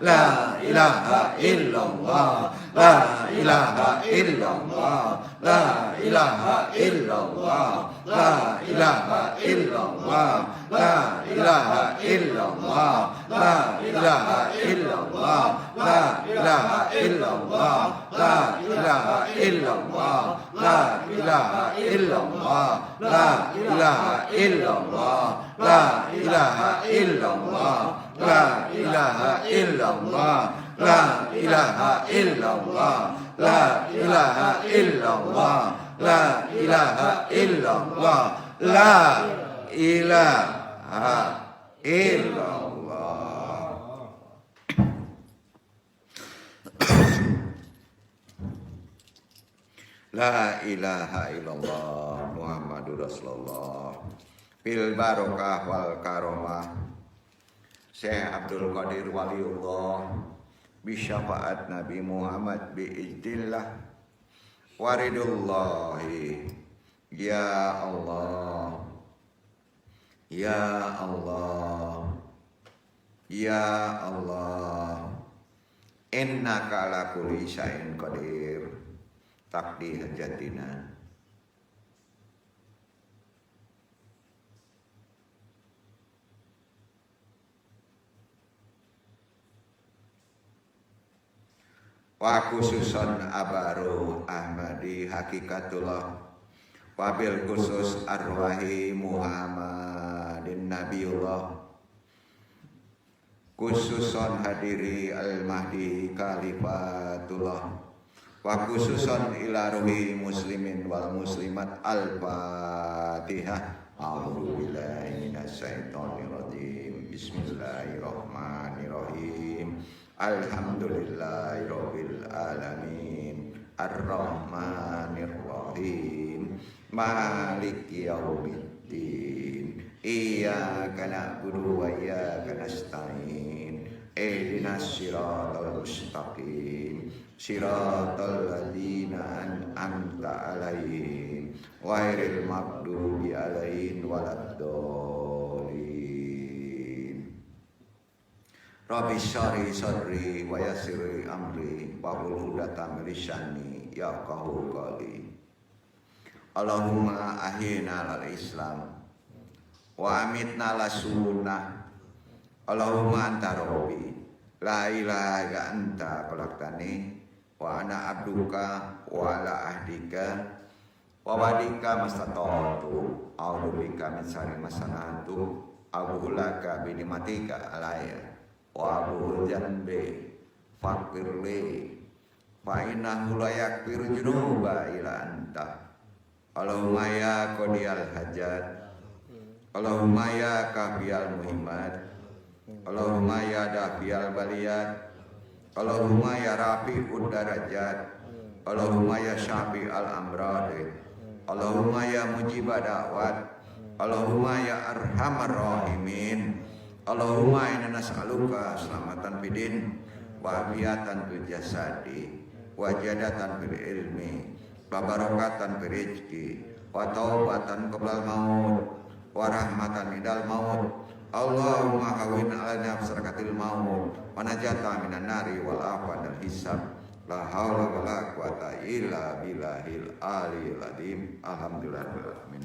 La ilaha illallah. La ilaha illallah. La ilaha illallah. La ilaha illallah. La ilaha illallah. La ilaha illallah. La ilaha illallah. La ilaha illallah. La ilaha illallah. La ilaha illallah. La ilaha illallah. La ilaha illallah. La ilaha illallah. La ilaha illallah. La ilaha illallah. La ilaha illallah. La ilaha illallah Muhammadur Rasulullah. Bil barokah wal karomah Syekh Abdul Qadir Waliullah bisyafaat Nabi Muhammad biiznillah waridullahi. Ya Allah, ya Allah, ya Allah, innaka ala kulli syai'in qadir. Takdi hajatina. Wa khususon abaru Ahmadi hakikatullah. Wabil khusus arwahi Muhammadin Nabiullah. Khususon hadiri al-mahdi kalifatullah. Wa khususon ila ruhi muslimin wal muslimat al-fatihah. A'udzu billahi minasyaitonir rajim. Bismillahirrahmanirrahim. Alhamdulillahirabbil alamin. Ar-rahmanir-rahim. Maliki yaumiddin. Iyyaka na'budu wa iyyaka nasta'in. Ihdinas siratal mustaqim. Siratal ladzina an'amta 'alaihim ghairil maghdubi 'alaihim waladdallin. Rabbi syrah sadri wa yassir amri wahlul 'uqdatam min lisani yafqahu qawli. Allahumma ahyina lal Islam wa amitna las sunnah. Allahumma anta rabbi la ilaha illa anta khalaqtani wa ana abduka wa ala ahdika wa wadika mastata'tu a'udzu bika min syarri ma sana'tu a'udzu laka bi ni'matika alayya wa a'udzu janbi faqirli fa innahu la yaghfiru dzunuba illa anta. Allahumma ya qadiyal hajat, Allahumma ya kafiyal muhimmat, Allahumma ya dafiyal baliyat, Allahumma ya rafi'ud darajat, Allahumma ya syafi'al amrad, Allahumma ya mujibad da'wat, Allahumma ya arhamar rahimin. Allahumma inna nas'aluka selamatan bidin wa afiatan fil jasadi wa jadatan fil ilmi wa barakatan fil rizqi wa taubatan qablal maut wa rahmatan indal maut. Allahumma hawin alana bisarakatil maut wa najata minan nari wal afwa dal hisab. La haula wala quwata illa billahil aliyil azim. Alhamdulillahirabbil alamin.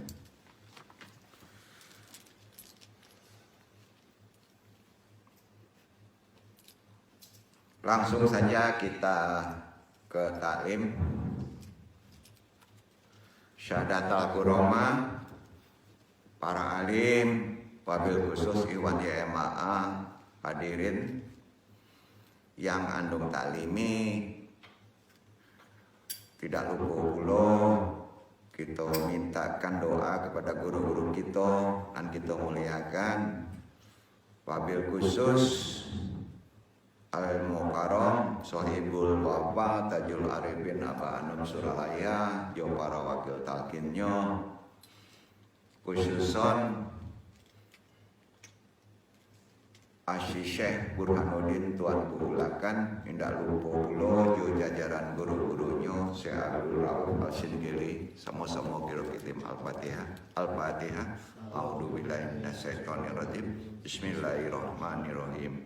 Langsung saja kita ke taklim syahadatul kurama para alim, wabil khusus Iwan YMAA hadirin yang andung taklimi. Tidak lupa pula kita mintakan doa kepada guru-guru kita dan kita muliakan. Wabil khusus Al-Mukarram Sohibul Wafa Tajul Arifin Aba Anum Suralaya jo para wakil talkinnya, khususon Asy Syekh Burhanuddin Tuan Kuhulakan, indah lupa pula jo jajaran guru-gurunya Syekh Abdul Rauf Al-Singili. Sama-sama kira kitim Al-Fatihah. Al-Fatihah. A'udzu billahi minasyaitonir rajim. Bismillahirrahmanirrahim.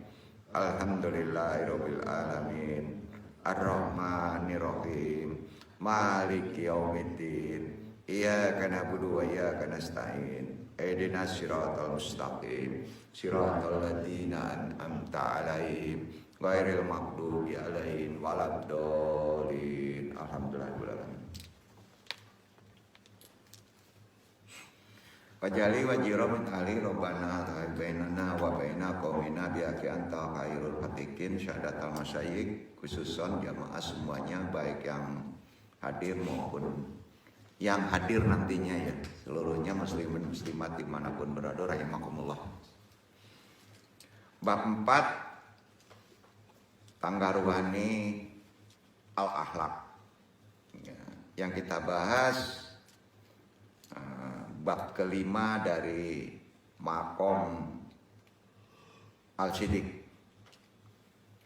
Alhamdulillahirabbil alamin. Ar-Rahmanir-Rahim. Maliki yaumiddin. Iyyaka na'budu wa iyyaka nasta'in. Ihdinas siratal mustaqim. Siratal ladzina an'amta 'alaihim ghairil maghdubi 'alaihim waladdallin. Alhamdulillahirabbil alamin. Wajali wajiro min ali robbana bainana wa baina qaumina biaki anta khairul fatikin syahadatal masyayikh, khususon jamaah semuanya baik yang hadir maupun yang hadir nantinya ya, seluruhnya muslimin muslimat dimanapun berada rahimakumullah. Bab 4 Tanggaruhani al-akhlak ya, yang kita bahas bab kelima dari makom al-sidik,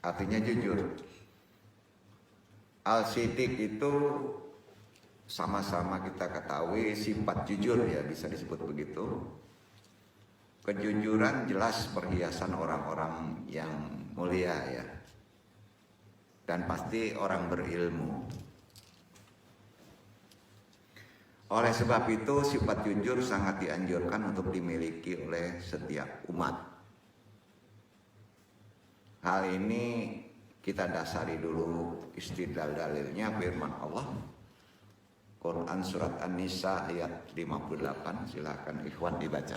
artinya jujur. Al-sidik itu sama-sama kita ketahui sifat jujur ya, bisa disebut begitu. Kejujuran jelas perhiasan orang-orang yang mulia ya, dan pasti orang berilmu. Oleh sebab itu sifat jujur sangat dianjurkan untuk dimiliki oleh setiap umat. Hal ini kita dasari dulu istidlal dalilnya firman Allah. Quran surat An-Nisa ayat 58. Silakan ikhwan dibaca.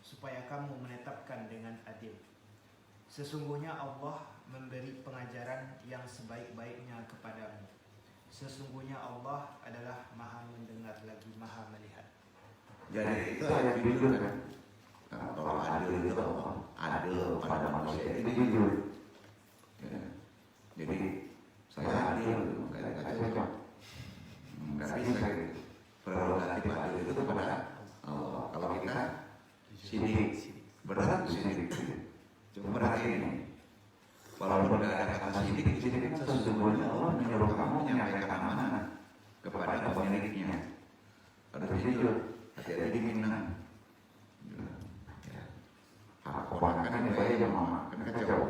Supaya kamu menetapkan dengan adil. Sesungguhnya Allah memberi pengajaran yang sebaik-baiknya kepadamu. Sesungguhnya Allah adalah Maha mendengar lagi Maha melihat. Jadi itu ayat jujur kan? Nah, kalau adil itu apa? Adil pada manusia itu jujur. Ya. Jadi saya adil, nggak cocok. Nggak bisa gitu. Prerogatif adil itu kepada Allah. Kalau kita sidik, berat sidik. Cuma berarti ini, walaupun tidak ada kata sidik, sidik itu sesungguhnya Allah menyuruh kamu menyampaikan amanah kepada pemiliknya. Harus jujur, hati-hati diminang. Hak orang kan baik sama, kan kacau.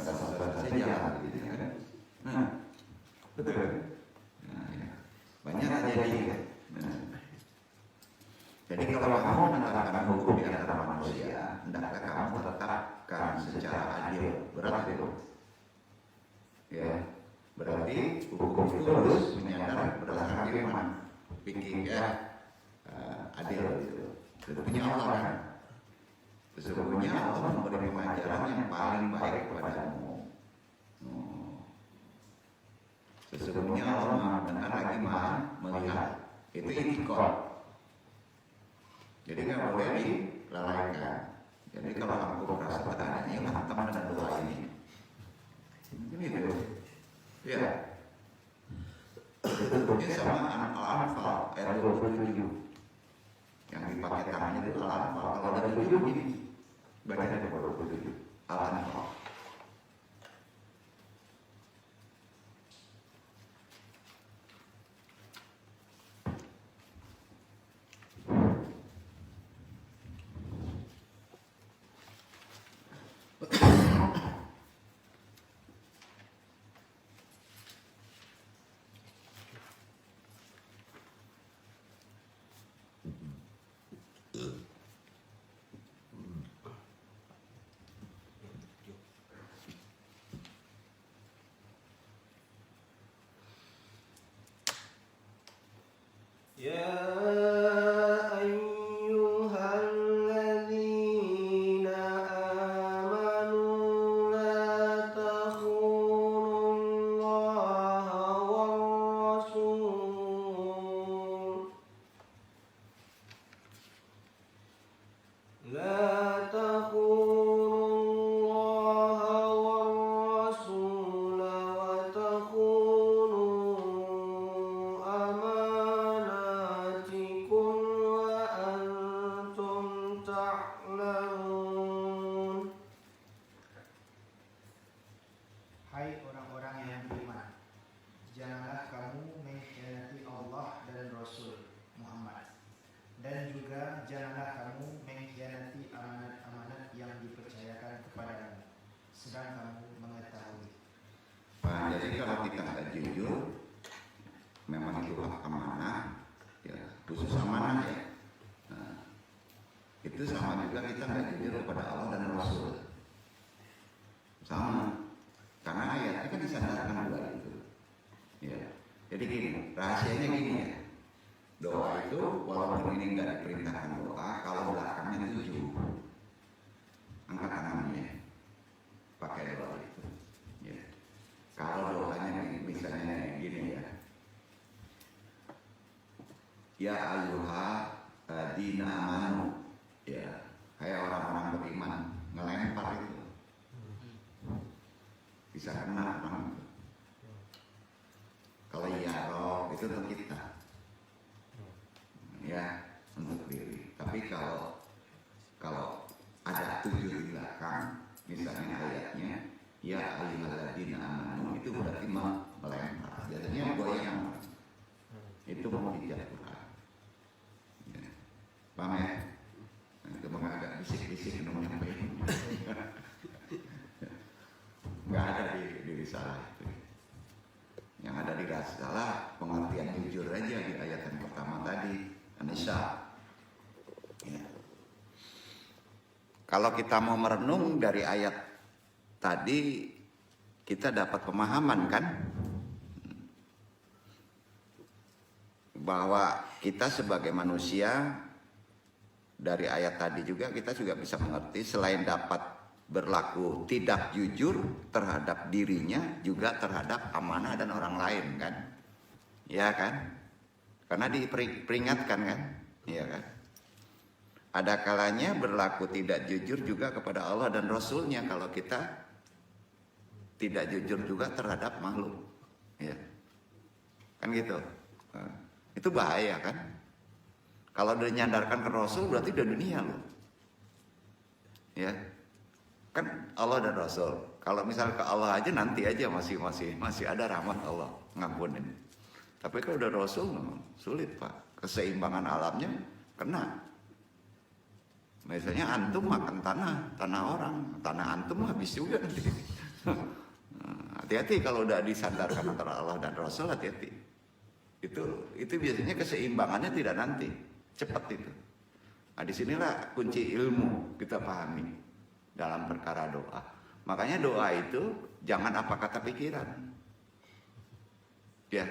Ada salah saja gitu kan. Nah, betul. Nah, ya. Banyak terjadi kan. Nah. Jadi kalau kamu menetapkan hukum di antara manusia, hendaklah kamu tetapkan secara adil. Berat itu. Ya, Berarti hukum itu harus menyandar berdasarkan firman, fikih adil gitu. Tentunya Allah kan. Sesungguhnya Allah memberi pengajaran yang paling baik kepadamu. Sesungguhnya Allah Maha mendengar lagi Maha melihat. Itu itikad. Jadi nggak boleh dilalaikan. Jadi kalau aku merasa tekanan, ya mantap dengan doa ini. Ini tuh, ya. Ini sama Al-Anfal ayat 27. Yang dipakai tangannya itu Al-Anfal. Kalau ada 7 ini baca ayat 27. Al-Anfal. يا أيها الذين آمنوا لا تخونوا الله والرسول لا تخونوا الله والرسول وتخونوا أماناتكم وأنتم تعلمون. Hai orang-orang yang beriman, janganlah kamu mengkhianati Allah dan Rasul Muhammad, dan juga janganlah kamu mengkhianati amanat-amanat yang dipercayakan kepadamu, sedang kamu mengetahui. Nah, jadi kalau kita nggak jujur, memang itu hak amanah, ya khusus amanah ya. Nah, itu sama juga kita nggak jujur kepada Allah dan Rasul. Sama, karena ayatnya kan disandarkan dua itu. Ya, jadi gini, rahasianya gini ya. Doa itu walaupun ini nggak diperintahkan doa, kalau belakangnya 7, angkat tangannya, pakai doa itu. Ya. Kalau doanya misalnya gini ya, ya ayyuhalladzina amanu, ya, kayak orang-orang beriman ngelempar itu, bisa kena orang itu. Kalau ya roh itu untuk kita, ya untuk diri. Tapi kalau ada 7 di belakang, misalnya ayatnya ya ayyuhalladzina amanu, itu berarti melempar. Biasanya goyang, itu mau dijatuhkan. Ya. Paham ya? Itu agak bisik-bisik untuk menyampaikan. Nggak ada di risalah itu. Yang ada di risalah pengertian jujur aja di ayat yang pertama tadi, An-Nisa. Ya. Kalau kita mau merenung dari ayat tadi, kita dapat pemahaman kan, bahwa kita sebagai manusia, dari ayat tadi juga kita juga bisa mengerti, selain dapat berlaku tidak jujur terhadap dirinya, juga terhadap amanah dan orang lain kan, ya kan, karena diperingatkan kan, ya kan. Ada kalanya berlaku tidak jujur juga kepada Allah dan Rasulnya kalau kita tidak jujur juga terhadap makhluk, ya kan gitu. Nah, itu bahaya kan. Kalau udah nyandarkan ke Rasul berarti udah dunia loh, ya kan, Allah dan Rasul. Kalau misalnya ke Allah aja nanti aja masih ada rahmat Allah ngampunin. Tapi kalau udah Rasul sulit Pak, keseimbangan alamnya kena. Misalnya antum makan tanah orang, tanah antum habis juga nanti. Hati-hati kalau udah disandarkan antara Allah dan Rasul, hati-hati. Itu biasanya keseimbangannya tidak nanti, cepat itu. Nah, disinilah kunci ilmu kita pahami dalam perkara doa. Makanya doa itu jangan apa kata pikiran. Ya,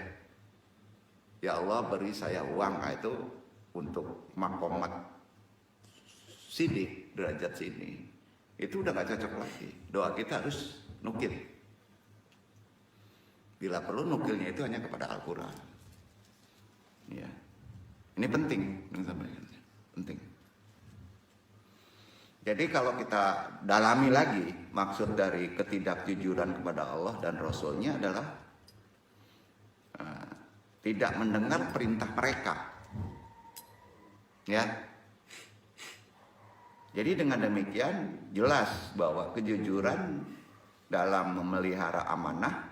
ya Allah beri saya uang, nah, itu untuk makomat sidik derajat sini. Itu udah gak cocok lagi. Doa kita harus nukil. Bila perlu nukilnya itu hanya kepada Al-Quran. Ya, ini penting, penting. Jadi kalau kita dalami lagi, maksud dari ketidakjujuran kepada Allah dan Rasulnya adalah tidak mendengar perintah mereka. Ya. Jadi dengan demikian jelas bahwa kejujuran dalam memelihara amanah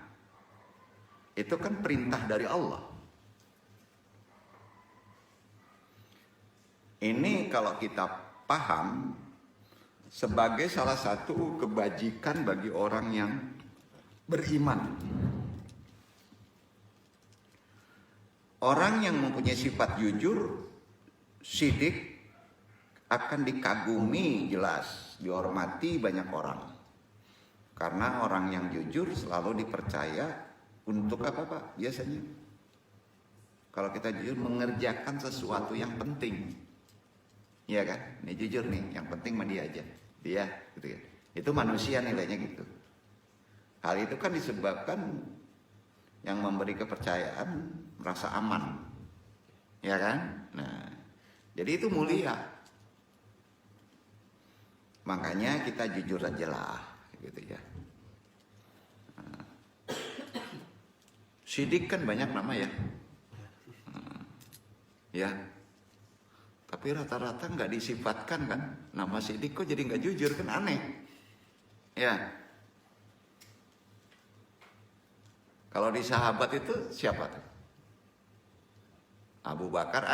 itu kan perintah dari Allah. Ini kalau kita paham sebagai salah satu kebajikan bagi orang yang beriman. Orang yang mempunyai sifat jujur, sidik, akan dikagumi jelas, dihormati banyak orang. Karena orang yang jujur selalu dipercaya untuk apa Pak? Biasanya kalau kita jujur mengerjakan sesuatu yang penting. Iya kan? Ini jujur nih, yang penting mah dia aja. Dia gitu ya. Itu manusia nilainya gitu. Hal itu kan disebabkan yang memberi kepercayaan merasa aman. Ya kan? Nah, jadi itu mulia. Makanya kita jujur aja lah gitu ya. Nah, sidik kan banyak nama ya. Ya. Tapi rata-rata nggak disifatkan kan. Nama sidik kok jadi nggak jujur, kan aneh. Ya. Kalau di sahabat itu siapa tuh? Abu Bakar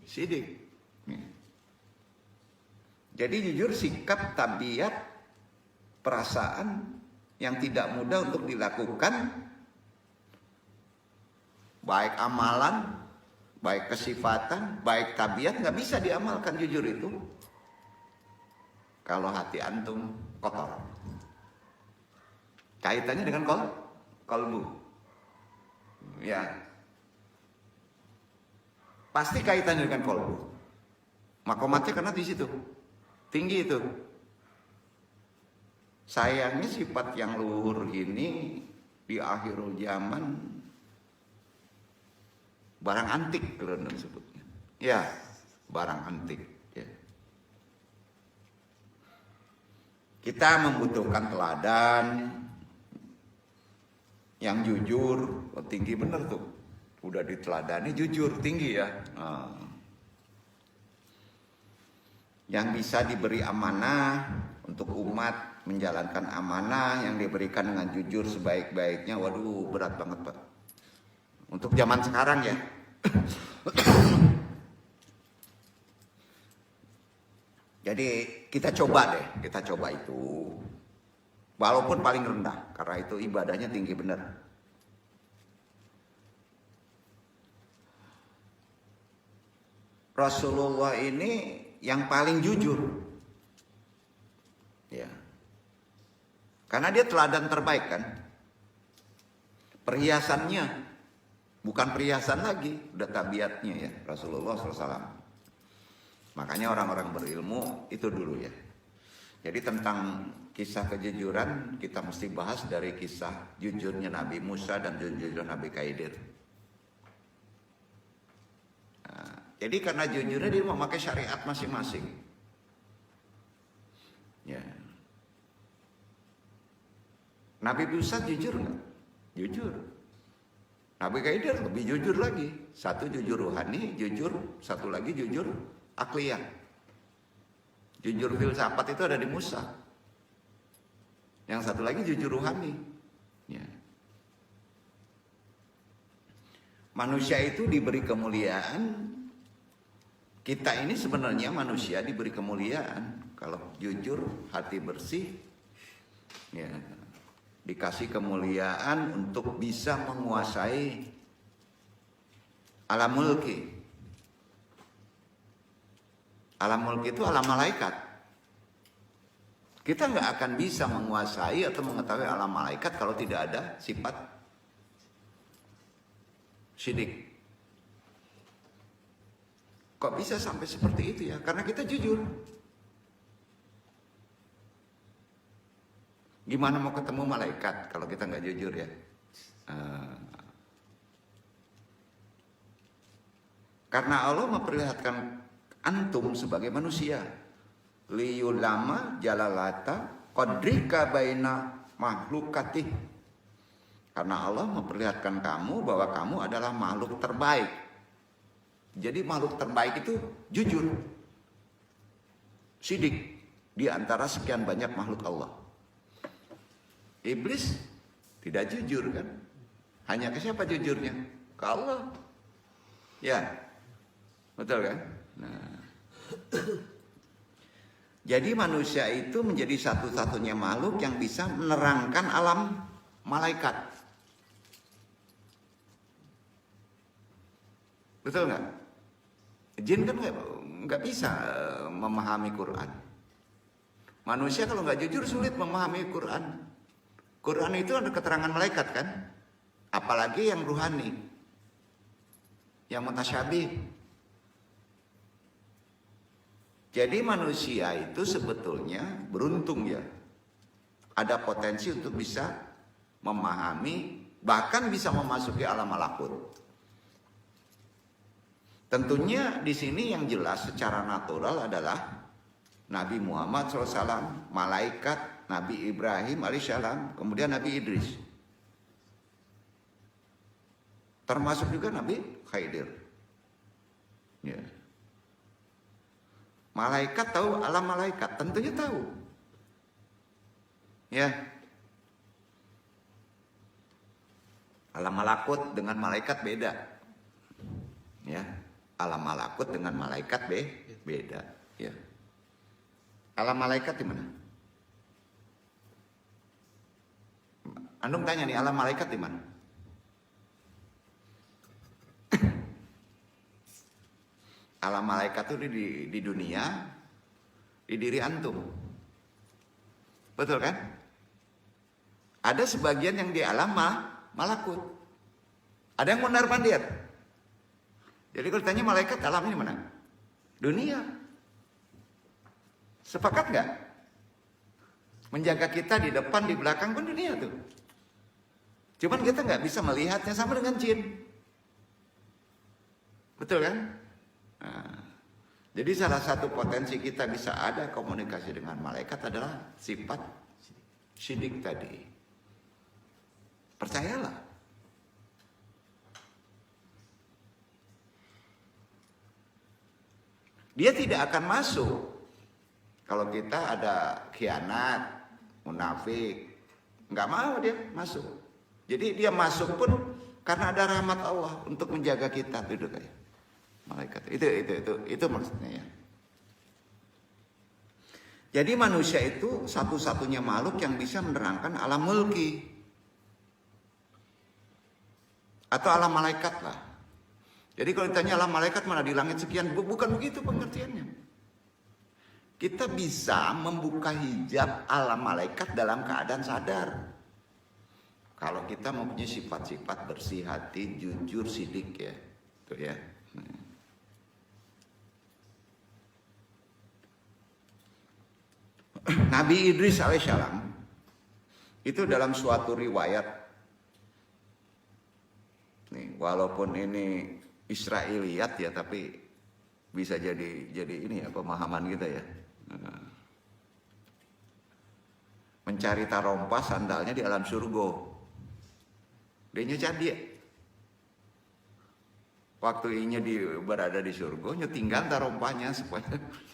Siddiq. Jadi jujur sikap, tabiat, perasaan yang tidak mudah untuk dilakukan, baik amalan, baik kesifatan, baik tabiat, nggak bisa diamalkan jujur itu kalau hati antum kotor. Kaitannya dengan kolbu. Ya. Pasti kaitannya dengan kolbu. Makomatnya karena di situ. Tinggi itu. Sayangnya sifat yang luhur ini di akhir zaman barang antik kalau disebutnya. Ya, barang antik. Ya. Kita membutuhkan teladan yang jujur, tinggi bener tuh. Udah diteladani jujur, tinggi ya. Yang bisa diberi amanah untuk umat, menjalankan amanah yang diberikan dengan jujur sebaik-baiknya. Waduh, berat banget Pak. Untuk zaman sekarang ya. Jadi kita coba itu. Walaupun paling rendah, karena itu ibadahnya tinggi benar. Rasulullah ini yang paling jujur. Ya. Karena dia teladan terbaik kan. Perhiasannya bukan perhiasan lagi, udah tabiatnya ya Rasulullah SAW. Makanya orang-orang berilmu itu dulu ya. Jadi tentang kisah kejujuran kita mesti bahas dari kisah jujurnya Nabi Musa dan jujurnya Nabi Khidir. Nah, jadi karena jujurnya dia memakai syariat masing-masing. Ya. Nabi Musa jujur nggak? Jujur. Nabi Khidir lebih jujur lagi. Satu jujur rohani, satu lagi jujur akliyah. Jujur filsafat itu ada di Musa. Yang satu lagi jujur rohani. Ya. Manusia itu diberi kemuliaan. Kita ini sebenarnya manusia diberi kemuliaan. Kalau jujur, hati bersih, ya, dikasih kemuliaan untuk bisa menguasai alam mulki. Alam mulki itu alam malaikat. Kita nggak akan bisa menguasai atau mengetahui alam malaikat kalau tidak ada sifat Syirik. Kok bisa sampai seperti itu ya? Karena kita jujur. Gimana mau ketemu malaikat kalau kita nggak jujur ya? Karena Allah memperlihatkan antum sebagai manusia. Liyulama jalalata qadrika baina makhlukatih. Karena Allah memperlihatkan kamu bahwa kamu adalah makhluk terbaik. Jadi makhluk terbaik itu jujur. Sidik di antara sekian banyak makhluk Allah. Iblis tidak jujur kan? Hanya ke siapa jujurnya? Ke Allah. Ya. Betul kan? Nah. Jadi manusia itu menjadi satu-satunya makhluk yang bisa menerangkan alam malaikat. Betul nggak? Jin kan nggak bisa memahami Quran. Manusia kalau nggak jujur sulit memahami Quran. Quran itu ada keterangan malaikat kan? Apalagi yang ruhani, yang mutasyabih. Jadi manusia itu sebetulnya beruntung ya. Ada potensi untuk bisa memahami, bahkan bisa memasuki alam malakut. Tentunya di sini yang jelas secara natural adalah Nabi Muhammad SAW, malaikat, Nabi Ibrahim alaihissalam, kemudian Nabi Idris. Termasuk juga Nabi Khidir. Ya. Malaikat tahu alam malaikat, tentunya tahu. Ya. Alam malakut dengan malaikat beda. Ya. Alam malakut dengan malaikat beda. Ya. Alam malaikat di mana? Antum tanya nih, alam malaikat di mana? Alam malaikat itu di dunia, di diri antum. Betul kan? Ada sebagian yang di alam malakut. Ada yang mondar-mandir. Jadi kalau ditanya malaikat alamnya di mana? Dunia. Sepakat nggak? Menjaga kita di depan, di belakang pun dunia tuh. Cuman kita nggak bisa melihatnya sama dengan jin. Betul kan? Nah, jadi salah satu potensi kita bisa ada komunikasi dengan malaikat adalah sifat syidik tadi. Percayalah. Dia tidak akan masuk kalau kita ada khianat, munafik, nggak mau dia masuk. Jadi dia masuk pun karena ada rahmat Allah untuk menjaga kita, itu kayak malaikat. Itu maksudnya ya. Jadi manusia itu satu-satunya makhluk yang bisa menerangkan alam mulki atau alam malaikat lah. Jadi kalau ditanya alam malaikat mana di langit sekian, bukan begitu pengertiannya. Kita bisa membuka hijab alam malaikat dalam keadaan sadar. Kalau kita mempunyai sifat-sifat bersih hati, jujur, sidik ya. Tuh ya. Nabi Idris alaihissalam itu dalam suatu riwayat nih, walaupun ini Israiliyat ya, tapi bisa jadi ini ya pemahaman kita ya. Mencari tarompa sandalnya di alam surga. Dia nyecadi ya. Waktu ini berada di surga, nyetinggal tarompanya supaya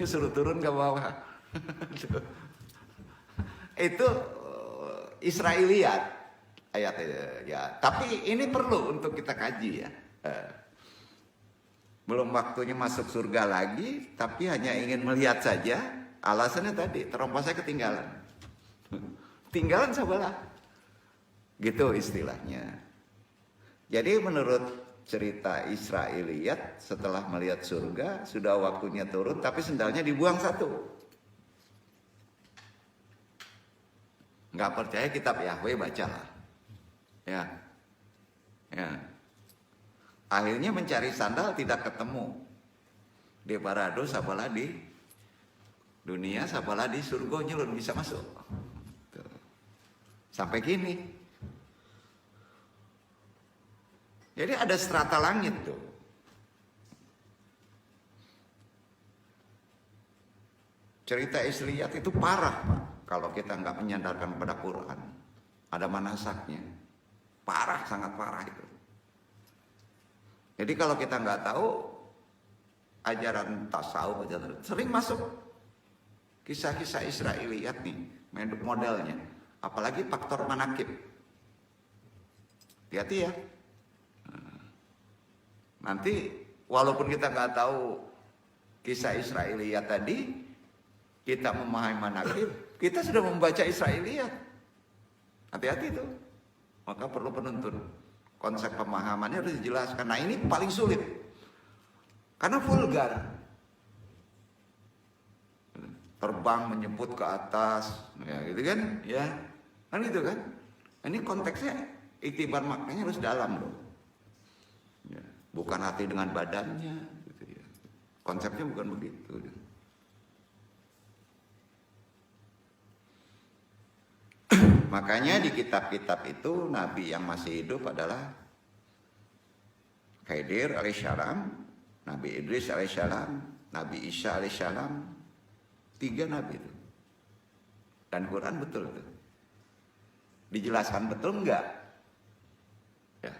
suruh turun ke bawah. Itu Israiliyat ayatnya ya. Tapi ini perlu untuk kita kaji ya. Belum waktunya masuk surga lagi, tapi hanya ingin melihat saja. Alasannya tadi, terompa saya ketinggalan. Tinggalan sebelah. Gitu istilahnya. Jadi menurut cerita Israiliyat, setelah melihat surga, sudah waktunya turun, tapi sendalnya dibuang satu. Nggak percaya kitab Yahweh, bacalah. Ya. Akhirnya mencari sandal tidak ketemu. Di Paradiso apalah di dunia, apalah di surga nyelun bisa masuk. Tuh. Sampai kini. Jadi ada strata langit tuh. Cerita Israiliyat itu parah, Pak. Kalau kita nggak menyandarkan pada Quran. Ada manasaknya. Parah, sangat parah itu. Jadi kalau kita nggak tahu ajaran tasawuf, sering masuk kisah-kisah Israiliyat nih, modelnya. Apalagi faktor manakib. Hati-hati ya. Nanti walaupun kita nggak tahu kisah Israiliyat tadi, kita memahami manakib, kita sudah membaca Israiliyat. Hati-hati tuh. Maka perlu penuntun. Konsep pemahamannya harus dijelaskan. Nah ini paling sulit. Karena vulgar. Terbang menyebut ke atas. Ya gitu kan. Ya. Kan itu kan. Ini konteksnya, iktibar maknanya harus dalam loh. Ya. Bukan hati dengan badannya. Gitu ya. Konsepnya bukan begitu. Makanya di kitab-kitab itu Nabi yang masih hidup adalah Khidir alaihissalam, Nabi Idris alaihissalam, Nabi Isa alaihissalam. 3 Nabi itu. Dan Quran betul itu. Dijelaskan betul enggak? Ya.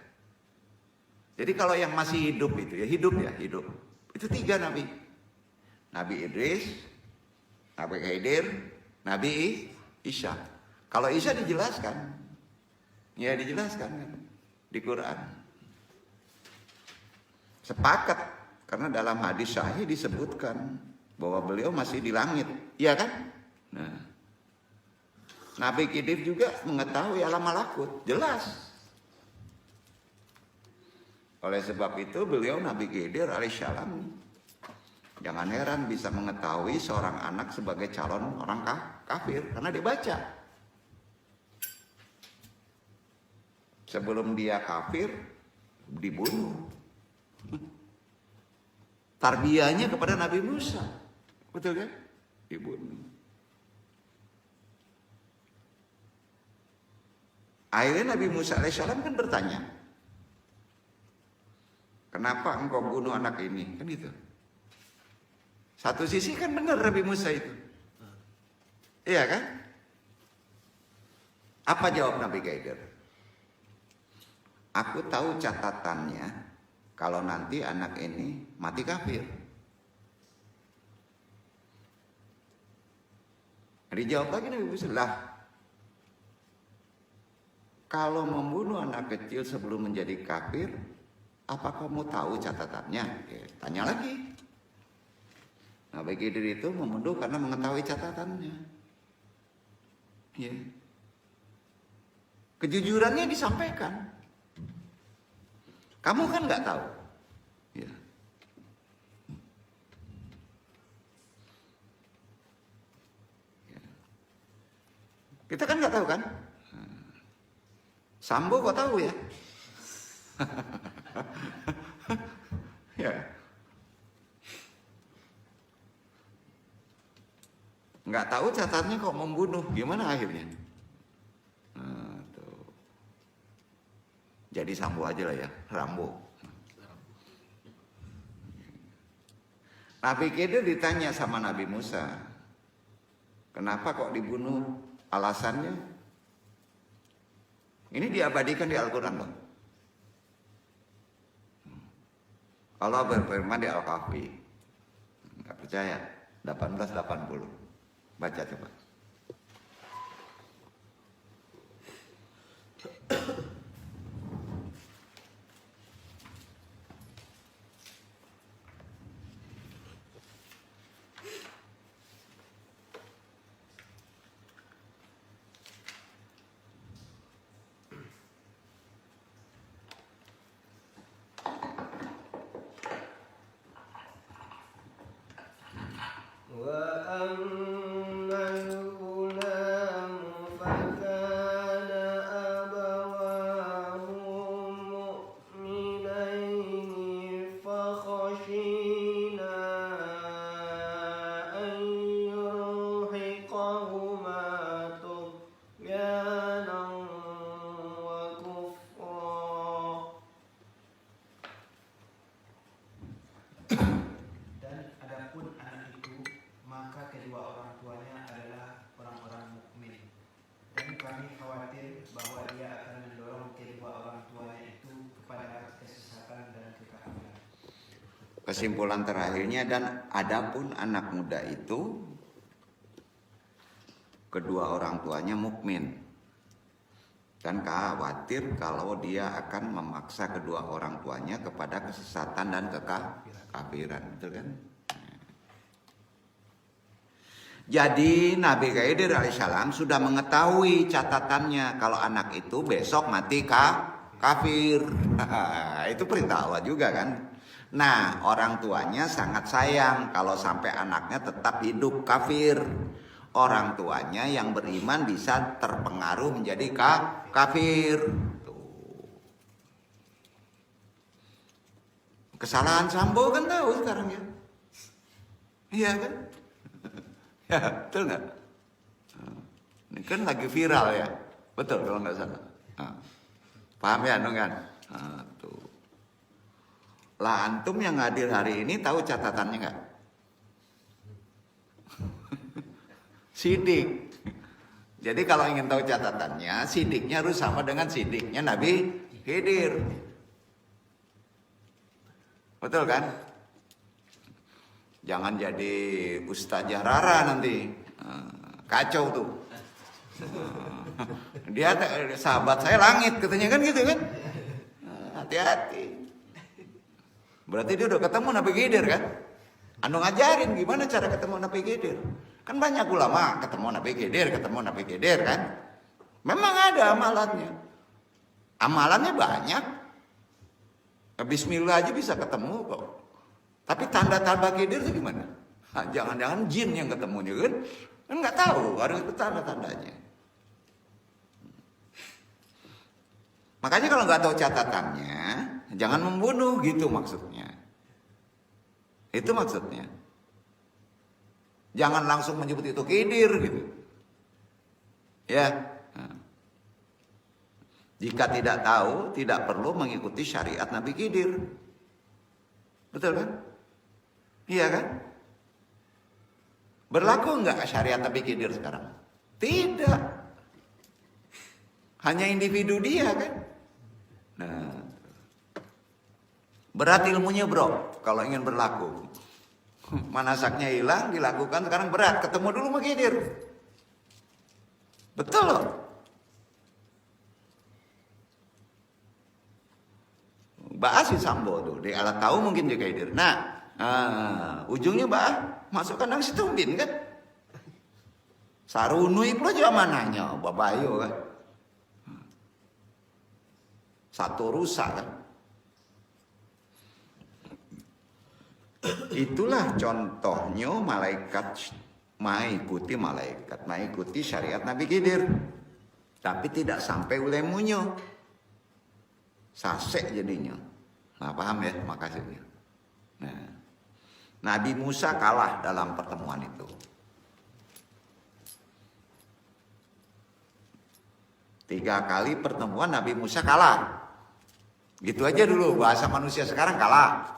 Jadi kalau yang masih hidup itu ya hidup. Itu 3 Nabi. Nabi Idris, Nabi Khidir, Nabi Isa. Kalau Isa dijelaskan, ya dijelaskan kan di Quran. Sepakat, karena dalam hadis sahih disebutkan bahwa beliau masih di langit, iya kan? Nah, Nabi Khidir juga mengetahui alam malakut, jelas. Oleh sebab itu beliau Nabi Khidir alaihissalam, jangan heran bisa mengetahui seorang anak sebagai calon orang kafir karena dibaca. Sebelum dia kafir, dibunuh. Tarbiyahnya kepada Nabi Musa. Betul kan? Dibunuh. Akhirnya Nabi Musa alaihissalam kan bertanya, kenapa engkau bunuh anak ini? Kan gitu. Satu sisi kan benar Nabi Musa itu. Iya kan? Apa jawab Nabi Khidir? Aku tahu catatannya kalau nanti anak ini mati kafir. Dijawab lagi Nabi Musa, lah kalau membunuh anak kecil sebelum menjadi kafir, apa kamu tahu catatannya? Ya, tanya lagi. Nabi Khidir itu membunuh karena mengetahui catatannya. Ya. Kejujurannya disampaikan. Kamu kan nggak tahu. Ya. Ya. Kita kan nggak tahu kan? Sambo kok tahu ya? Ya. Nggak tahu catatannya kok membunuh. Gimana akhirnya? Jadi Sambo aja lah ya, Rambo. Nabi Khidir ditanya sama Nabi Musa, kenapa kok dibunuh? Alasannya? Ini diabadikan di Al-Quran loh. Allah berfirman di Al-Kahfi. Nggak percaya? 1880. Baca coba. وأما Kesimpulan terakhirnya, dan adapun anak muda itu kedua orang tuanya mukmin dan khawatir kalau dia akan memaksa kedua orang tuanya kepada kesesatan dan kekafiran, betul kan? Jadi Nabi Khidir alaihissalam sudah mengetahui catatannya kalau anak itu besok mati kafir. Itu perintah Allah juga kan. Nah, orang tuanya sangat sayang kalau sampai anaknya tetap hidup kafir. Orang tuanya yang beriman bisa terpengaruh menjadi kafir. Tuh. Kesalahan Sambo kan tahu sekarang ya. Iya kan? Ya, betul nggak? Ini kan lagi viral ya, betul kalau nggak salah. Paham ya, dong kan? Tuh. Lah antum yang hadir hari ini tahu catatannya nggak? Sidik. Jadi kalau ingin tahu catatannya, sidiknya harus sama dengan sidiknya Nabi Khidir. Betul kan? Jangan jadi Ustazah Rara nanti, kacau tuh. Dia sahabat saya langit katanya kan gitu kan. Hati-hati. Berarti dia udah ketemu Nabi Khidir kan. Anu ngajarin gimana cara ketemu Nabi Khidir. Kan banyak ulama ketemu Nabi Khidir kan. Memang ada amalannya. Amalannya banyak. Bismillah aja bisa ketemu kok. Tapi tanda-tanda Khidir itu gimana? Jangan-jangan jin yang ketemunya kan? Kan nggak tahu, harus itu tanda-tandanya. Makanya kalau nggak tahu catatannya, jangan membunuh gitu maksudnya. Itu maksudnya. Jangan langsung menyebut itu Khidir gitu. Ya. Jika tidak tahu, tidak perlu mengikuti syariat Nabi Khidir. Betul kan? Iya kan? Berlaku enggak syariat Nabi Khidir sekarang? Tidak. Hanya individu dia kan? Nah. Berat ilmunya bro, kalau ingin berlaku. Manasaknya hilang, dilakukan sekarang berat. Ketemu dulu sama Khidir. Betul loh. Bahas si Sambo tuh, dia alat tahu mungkin dia Khidir. Nah, ujungnya masukkan nang situmbin kan? Sarunui pula juga mananya, babayo kan? Satu rusak kan? Itulah contohnya malaikat mengikuti syariat Nabi Khidir, tapi tidak sampai ulemunya, sasek jadinya. Nah, paham ya? Makasih. Nah, Nabi Musa kalah dalam pertemuan itu. Tiga kali pertemuan Nabi Musa kalah. Gitu aja dulu, bahasa manusia sekarang kalah.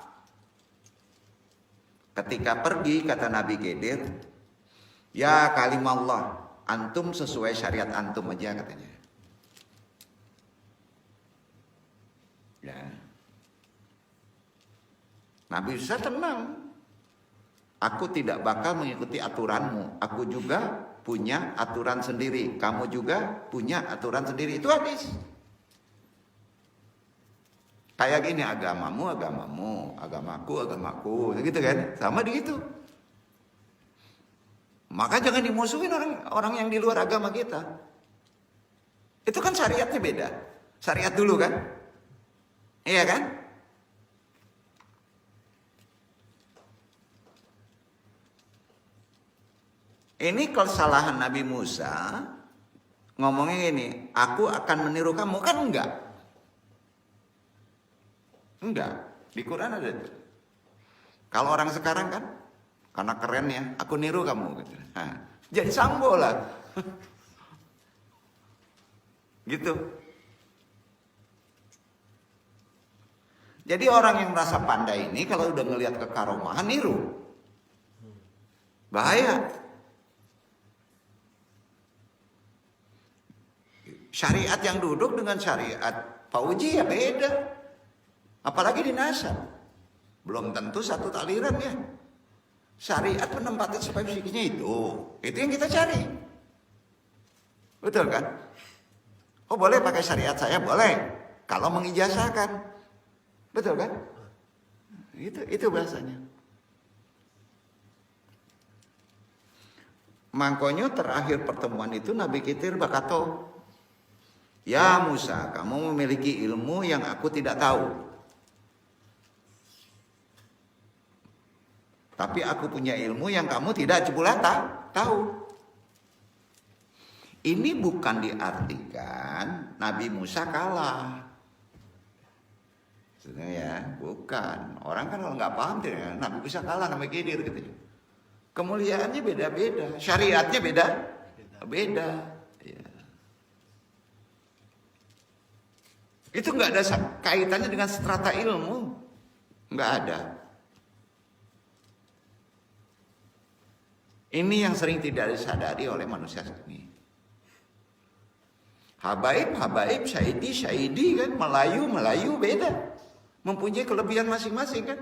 Ketika pergi kata Nabi Khidir, ya kalimallah, antum sesuai syariat antum aja katanya. Ya. Nabi Musa tenang. Aku tidak bakal mengikuti aturanmu. Aku juga punya aturan sendiri. Kamu juga punya aturan sendiri. Itu habis. Kayak gini, agamamu, agamaku. Gitu kan? Sama begitu. Maka jangan dimusuhin orang yang di luar agama kita. Itu kan syariatnya beda. Syariat dulu kan? Iya kan? Ini kesalahan Nabi Musa ngomongnya gini, aku akan meniru kamu, kan enggak? Enggak, di Quran ada itu. Kalau orang sekarang kan, karena keren ya, aku niru kamu gitu. Nah, jadi Sambo lah. Gitu. Jadi orang yang merasa pandai ini kalau udah ngelihat kekaromahan niru. Bahaya. Syariat yang duduk dengan syariat Pak Uji ya beda. Apalagi di nasab. Belum tentu satu aliran ya. Syariat menempatkan supaya fisiknya itu yang kita cari. Betul kan? Oh boleh pakai syariat saya, boleh. Kalau mengijazahkan. Betul kan? Itu bahasanya. Makanya terakhir pertemuan itu Nabi Khidir berkata, ya Musa, kamu memiliki ilmu yang aku tidak tahu. Tapi aku punya ilmu yang kamu tidak tahu. Ini bukan diartikan Nabi Musa kalah. Sebenarnya ya, bukan. Orang kan kalau nggak paham tidak, Nabi Musa kalah, Nabi Khidir gitu. Kemuliaannya beda-beda, syariatnya beda. Ya. Itu nggak ada kaitannya dengan strata ilmu, nggak ada. Ini yang sering tidak disadari oleh manusia ini. Habaib, syahidi kan, Melayu beda. Mempunyai kelebihan masing-masing kan.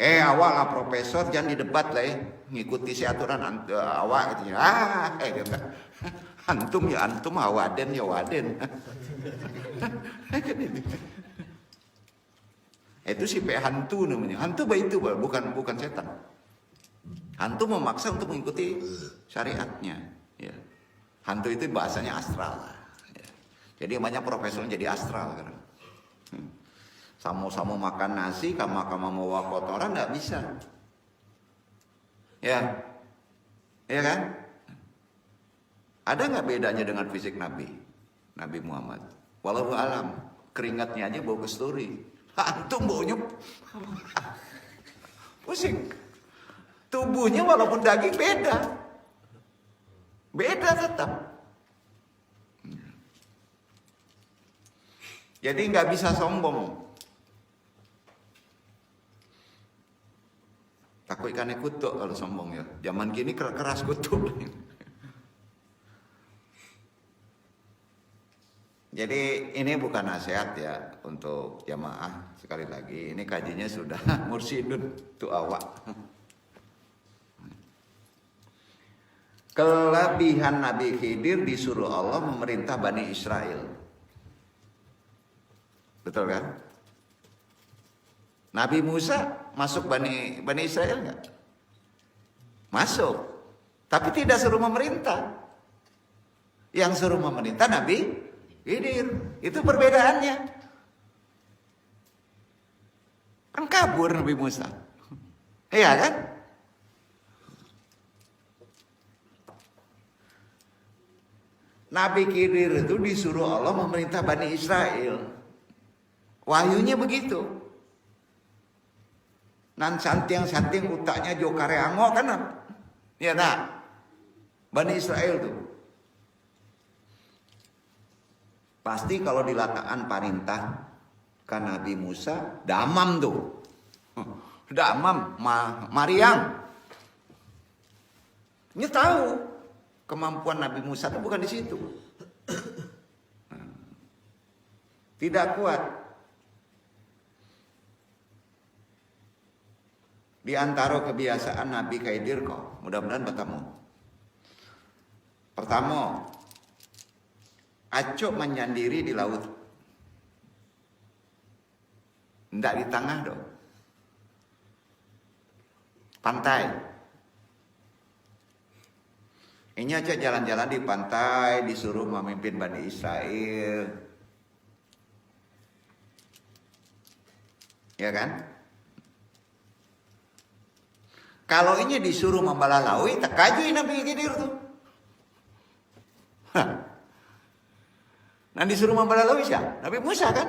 Awak profesor jangan didebat lah ya. Ngikuti si aturan awak gitu. Antum ya antum, waden ya waden. Itu si hantu namanya. Hantu itu bukan setan. Hantu memaksa untuk mengikuti syariatnya. Ya. Hantu itu bahasanya astral. Ya. Jadi banyak profesor jadi astral kan. Sama-sama makan nasi, kama-kama mau kotoran nggak bisa. Ya kan? Ada nggak bedanya dengan fisik Nabi Muhammad? Walau alam, keringatnya aja bau kesturi. Antum baunya pusing. Tubuhnya walaupun daging beda tetap. Jadi nggak bisa sombong. Takut ikannya kutuk kalau sombong ya. Zaman gini keras kutuk. Jadi ini bukan nasihat ya untuk jamaah. Sekali lagi ini kajinya sudah mursyidun tu awak. Kelebihan Nabi Khidir disuruh Allah memerintah Bani Israel. Betul kan? Nabi Musa masuk Bani Israel enggak? Masuk. Tapi tidak suruh memerintah. Yang suruh memerintah Nabi Khidir. Itu perbedaannya. Kan kabur Nabi Musa. Iya kan? Nabi Khidir itu disuruh Allah memerintah Bani Israel. Wahyunya begitu. Nan santing utaknya jo kareango kan? Ya nak. Bani Israel tuh. Pasti kalau dilataan perintah kan Nabi Musa damam tuh. Damam Mariam. Ini tahu kemampuan Nabi Musa itu bukan di situ. Tidak kuat. Di antara kebiasaan Nabi Khidir kok, mudah-mudahan bertemu. Pertama, acok menyendiri di laut. Tidak di tengah dong. Pantai. Ini aja jalan-jalan di pantai, disuruh memimpin Bani Israel. Ya kan? Kalau ini disuruh membalalaui, tak kajui Nabi Khidir tuh. Nah disuruh membalalaui siapa? Nabi Musa kan?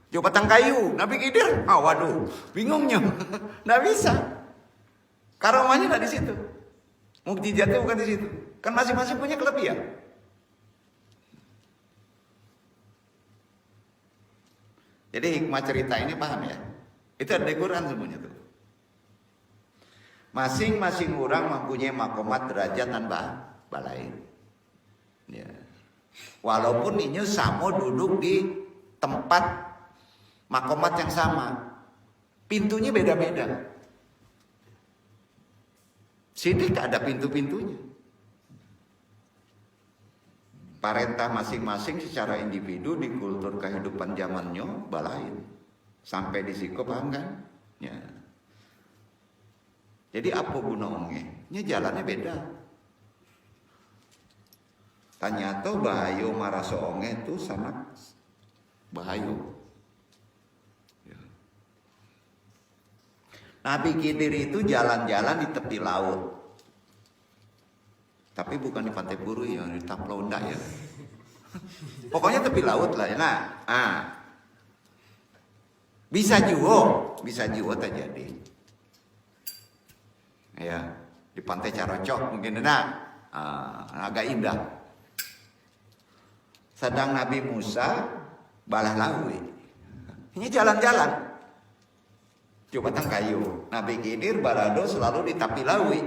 Coba batang kayu, Nabi Khidir, waduh, bingungnya, nggak bisa. Karomahnya nggak di situ, mukjizatnya bukan di situ. Kan masing-masing punya kelebihan. Jadi hikmah cerita ini paham ya? Itu ada di Quran semuanya tuh. Masing-masing orang mempunyai makomat derajat dan balai. Ya. Walaupun ini sama duduk di tempat makomat yang sama. Pintunya beda-beda. Sidik ada pintu-pintunya. Parentah masing-masing secara individu di kultur kehidupan zamannya balain. Sampai di siku paham kan? Ya. Jadi apa guna onge? Nya jalannya beda. Ternyata bahayo maraso onge itu sangat bahayo. Ya. Nabi Khidir itu jalan-jalan di tepi laut. Tapi bukan di Pantai Puru ya, di Taplonda ya. Pokoknya tepi laut lah ya. Nah, bisa juga terjadi. Ya, di Pantai Carocok mungkin agak indah. Sedang Nabi Musa balah lawi. Ini jalan-jalan. Coba tang kayu. Nabi Khidir barado selalu di tepi lawi.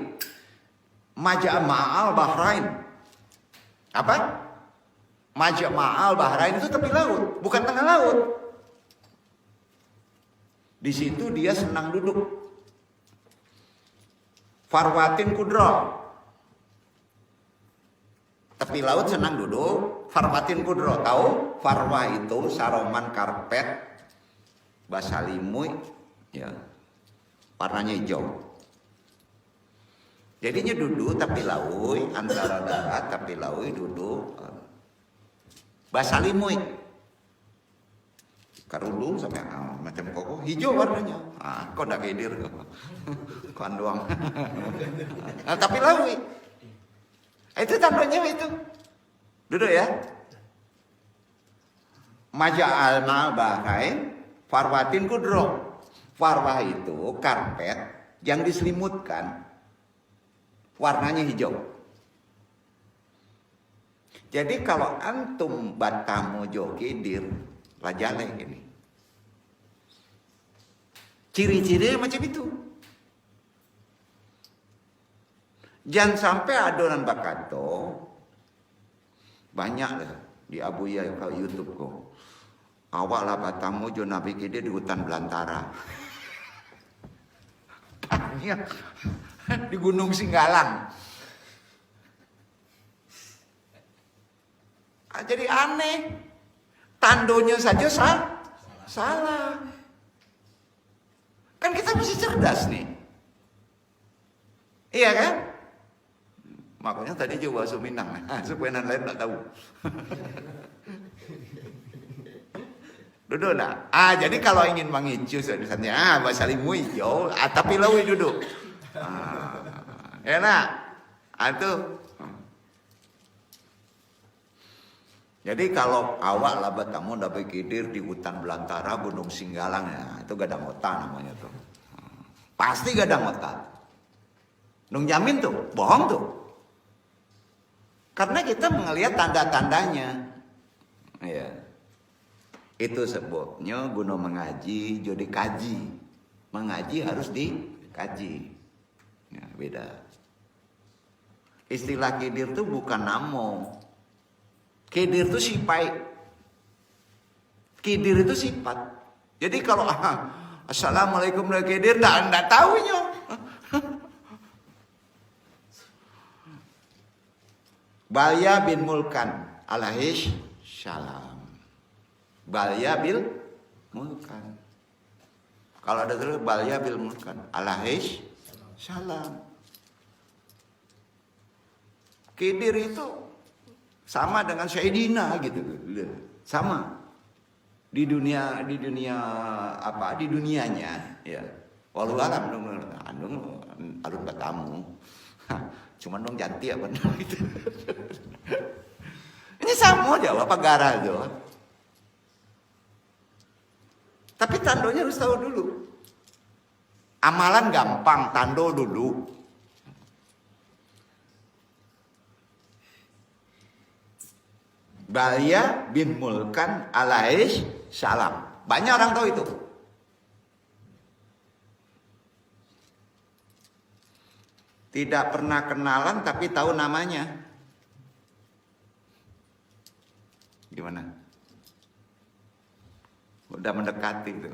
Majma'al Bahrain. Apa? Majma'al Bahrain itu tepi laut, bukan tengah laut. Di situ dia senang duduk. Farwatin Kudro. Tepi laut senang duduk. Farwatin Kudro. Tahu? Farwa itu saroman karpet bahasa Limui, ya. Warnanya hijau. Jadinya duduk tapi laui antara darat tapi laui duduk bahasa Limui. Karudung sampai macam koko hijau warnanya. Kok ndak Khidir kan doang. Tapi laui. Itu tandanya itu. Duduk ya. Maja'al Bahrain Farwatin Kudro. Farwah itu karpet yang diselimutkan. Warnanya hijau. Jadi kalau antum batamu jo Khidir, lajale ini. Ciri-cirinya macam itu. Jangan sampai adonan bakato banyak lah di Abuya ke YouTube kok. Awak lah batamu jo Nabi Khidir di hutan belantara. Banyak. Di Gunung Singgalang. Jadi aneh. Tandonya saja salah. Kan kita mesti cerdas nih. Iya kan? Makanya tadi coba Suminang. Supaya yang lain tak tahu. Duduk nak. Jadi kalau ingin mengincu misalnya bahasa Limui hijau, tapi lawi duduk. Enak. Itu. Jadi kalau awak lah batamu Nabi Khidir di hutan belantara Gunung Singgalang ya, itu gadang otak namanya tuh. Pasti gadang otak. Nung jamin tuh, bohong tuh. Karena kita melihat tanda-tandanya. Ya. Itu sebabnya guna mengaji jadi kaji. Mengaji harus dikaji. Ya, beda. Istilah Khidir itu bukan namo. Khidir itu sifat. Khidir itu sifat. Jadi kalau Assalamualaikum dari Khidir enggak tahu nyo. Balya bin Mulkan alaihi salam. Balya bil Mulkan. Kalau ada tulis Balya bil Mulkan alaihi salam. Khidir itu sama dengan Sayyidina gitu. Sama. Di dunia apa? Di dunianya ya. Walau alam dong alun batamu. Cuman dong janti apa gitu. Ini sama aja apa gara tuh. Tapi tandonya harus tahu dulu. Amalan gampang, tando dulu. Balya bin Mulkan alaihi salam. Banyak orang tahu itu. Tidak pernah kenalan tapi tahu namanya. Gimana? Udah mendekati itu.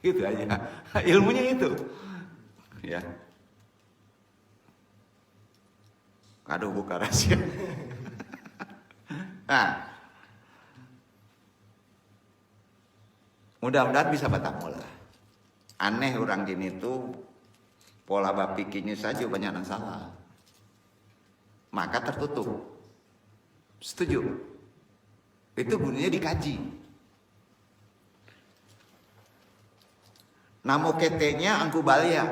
Gitu aja. Ilmunya itu. Ya. Aduh, buka rahasia. Nah, mudah-mudahan bisa bertemu lah. Aneh orang gini tuh pola bapikirnya saja banyak yang salah. Maka tertutup. Setuju? Itu gunanya dikaji. Namo ketenya angku balia.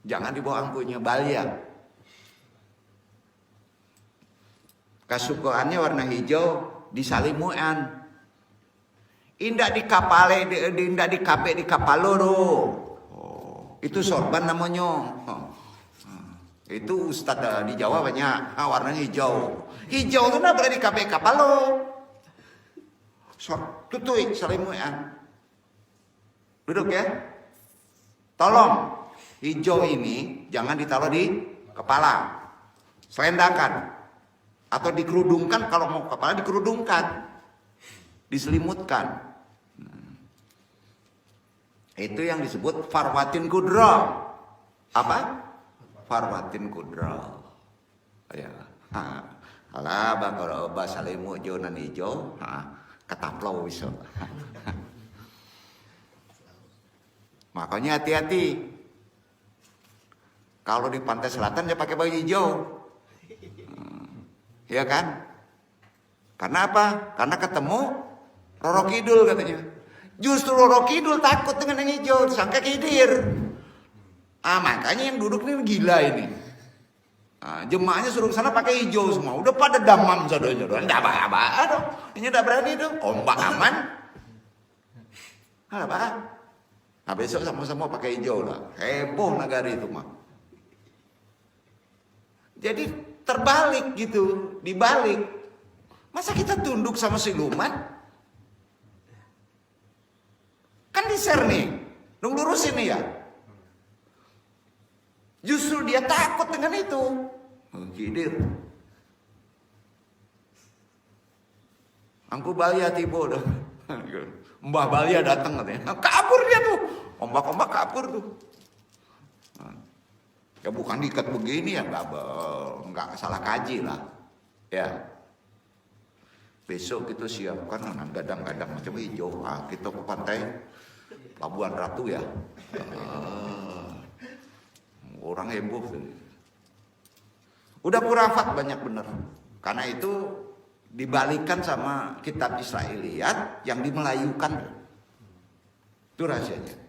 Jangan dibawa angkunya balia. Kasukaannya warna hijau disalimuan. Indah di kapale, indah di kape di kapaloro. Oh, itu sorban namanya. Itu Ustadz di Jawa banyak warnanya hijau. Hijau itu nak boleh di kape kapalo. Tutui salimuan. Duduk ya. Tolong hijau ini jangan ditaruh di kepala. Selendangkan. Atau dikerudungkan, kalau mau kepala dikerudungkan, diselimutkan. Itu yang disebut farwatin kudra. Apa? Farwatin kudra. Ya. Alah, kalau bahasa limu jonan hijau, ketaplau bisa. Makanya hati-hati. Kalau di pantai selatan dia pakai baju hijau. Ya kan? Karena apa? Karena ketemu Roro Kidul katanya. Justru Roro Kidul takut dengan yang hijau, disangka kidir. Makanya yang duduk ini gila ini. Jemaahnya suruh ke sana pakai hijau semua. Udah pada damam saudara-saudara. Enggak apa-apa dong. Ini udah berani dong. Ombak aman. Apa? Nah, besok sama-sama pakai hijau lah. Heboh negara itu mah. Jadi terbalik gitu, dibalik. Masa kita tunduk sama siluman? Kan di-share nih, dong lurusin nih ya. Justru dia takut dengan itu. Kidir. Angku Balia tiba dah. Mbah Balia datang katanya. Kabur dia tuh. Ombak-ombak kabur tuh. Ya bukan diikat begini ya, nggak salah kaji lah. Ya. Besok kita siapkan gadang-gadang macam hijau. Kita ke pantai Labuan Ratu ya. Orang heboh. Udah kurafat banyak bener. Karena itu dibalikan sama kitab Israiliyat yang dimelayukan. Itu rahasianya.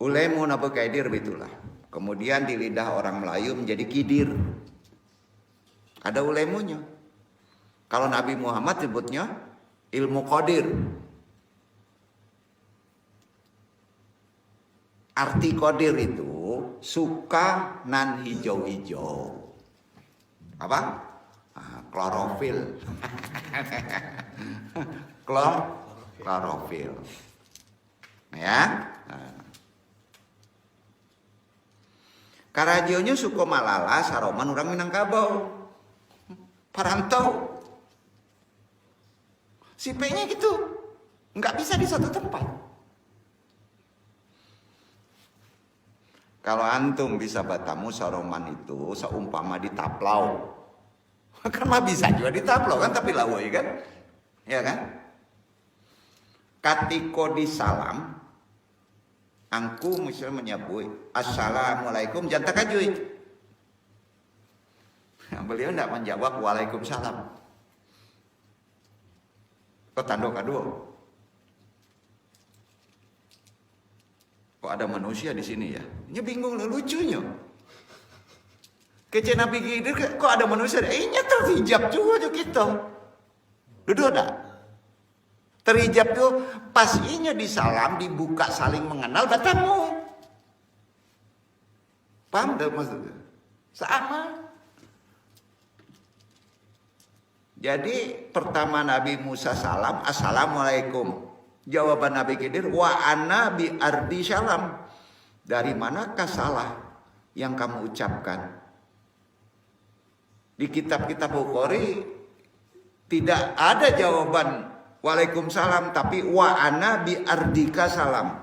Ulemu napa kaidir bitulah. Kemudian di lidah orang Melayu menjadi kidir. Ada ulemunya. Kalau Nabi Muhammad sebutnya ilmu qadir. Arti qadir itu suka nan hijau-hijau. Apa? Klorofil. Klorofil. Ya. Karajionya suko malala saroman orang Minangkabau. Parantau. Sipenya gitu. Nggak bisa di satu tempat. Kalau antum bisa bertamu saroman itu seumpama di Taplau. Kan mah bisa juga di Taplau kan, tapi lawai kan? Ya kan? Katiko di salam angku misalnya menyebut assalamualaikum jangan takajui. Beliau tidak menjawab waalaikumsalam. Kok tanduk kedua? Kok ada manusia di sini ya? Ini bingung lucunya. Kece Nabi Khidir kok ada manusia? Ini terhijab juga kita. Duduk dah. Terhijab tuh pas inya disalam dibuka saling mengenal bertemu. Paham tak maksudnya? Sama. Jadi pertama Nabi Musa salam, assalamualaikum. Jawaban Nabi Khidir, wa ana bi ardi salam. Dari manakah salah yang kamu ucapkan? Di kitab-kitab Bukhari tidak ada jawaban Waalaikumsalam, tapi wa ana bi ardika salam.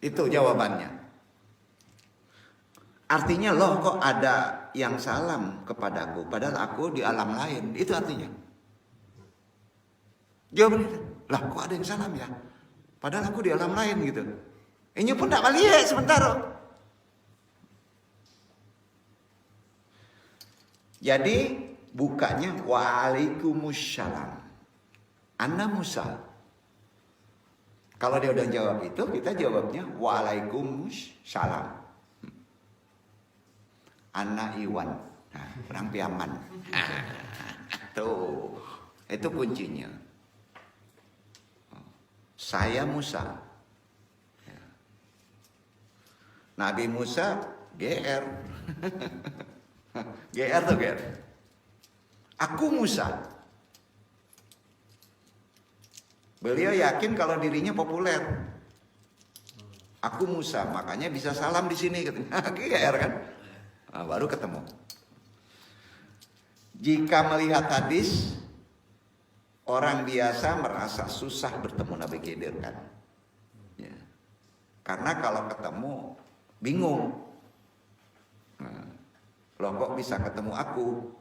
Itu jawabannya. Artinya loh kok ada yang salam kepadaku padahal aku di alam lain. Itu artinya. Jawaban itu. Lah kok ada yang salam ya? Padahal aku di alam lain gitu. Ini pun tak balik sebentar. Jadi bukanya waalaikumsalam. Anna Musa. Kalau dia udah jawab itu, kita jawabnya waalaikumsalam. Anna Iwan. Nah, orang Piaman. Tuh, itu kuncinya. Saya Musa. Nabi Musa GR. GR tuh GR. Aku Musa. Beliau yakin kalau dirinya populer. Aku Musa, makanya bisa salam di sini katanya. GR kan. Nah, baru ketemu. Jika melihat hadis, orang biasa merasa susah bertemu Nabi Khidir kan. Ya. Karena kalau ketemu bingung. Nah, loh kok bisa ketemu aku?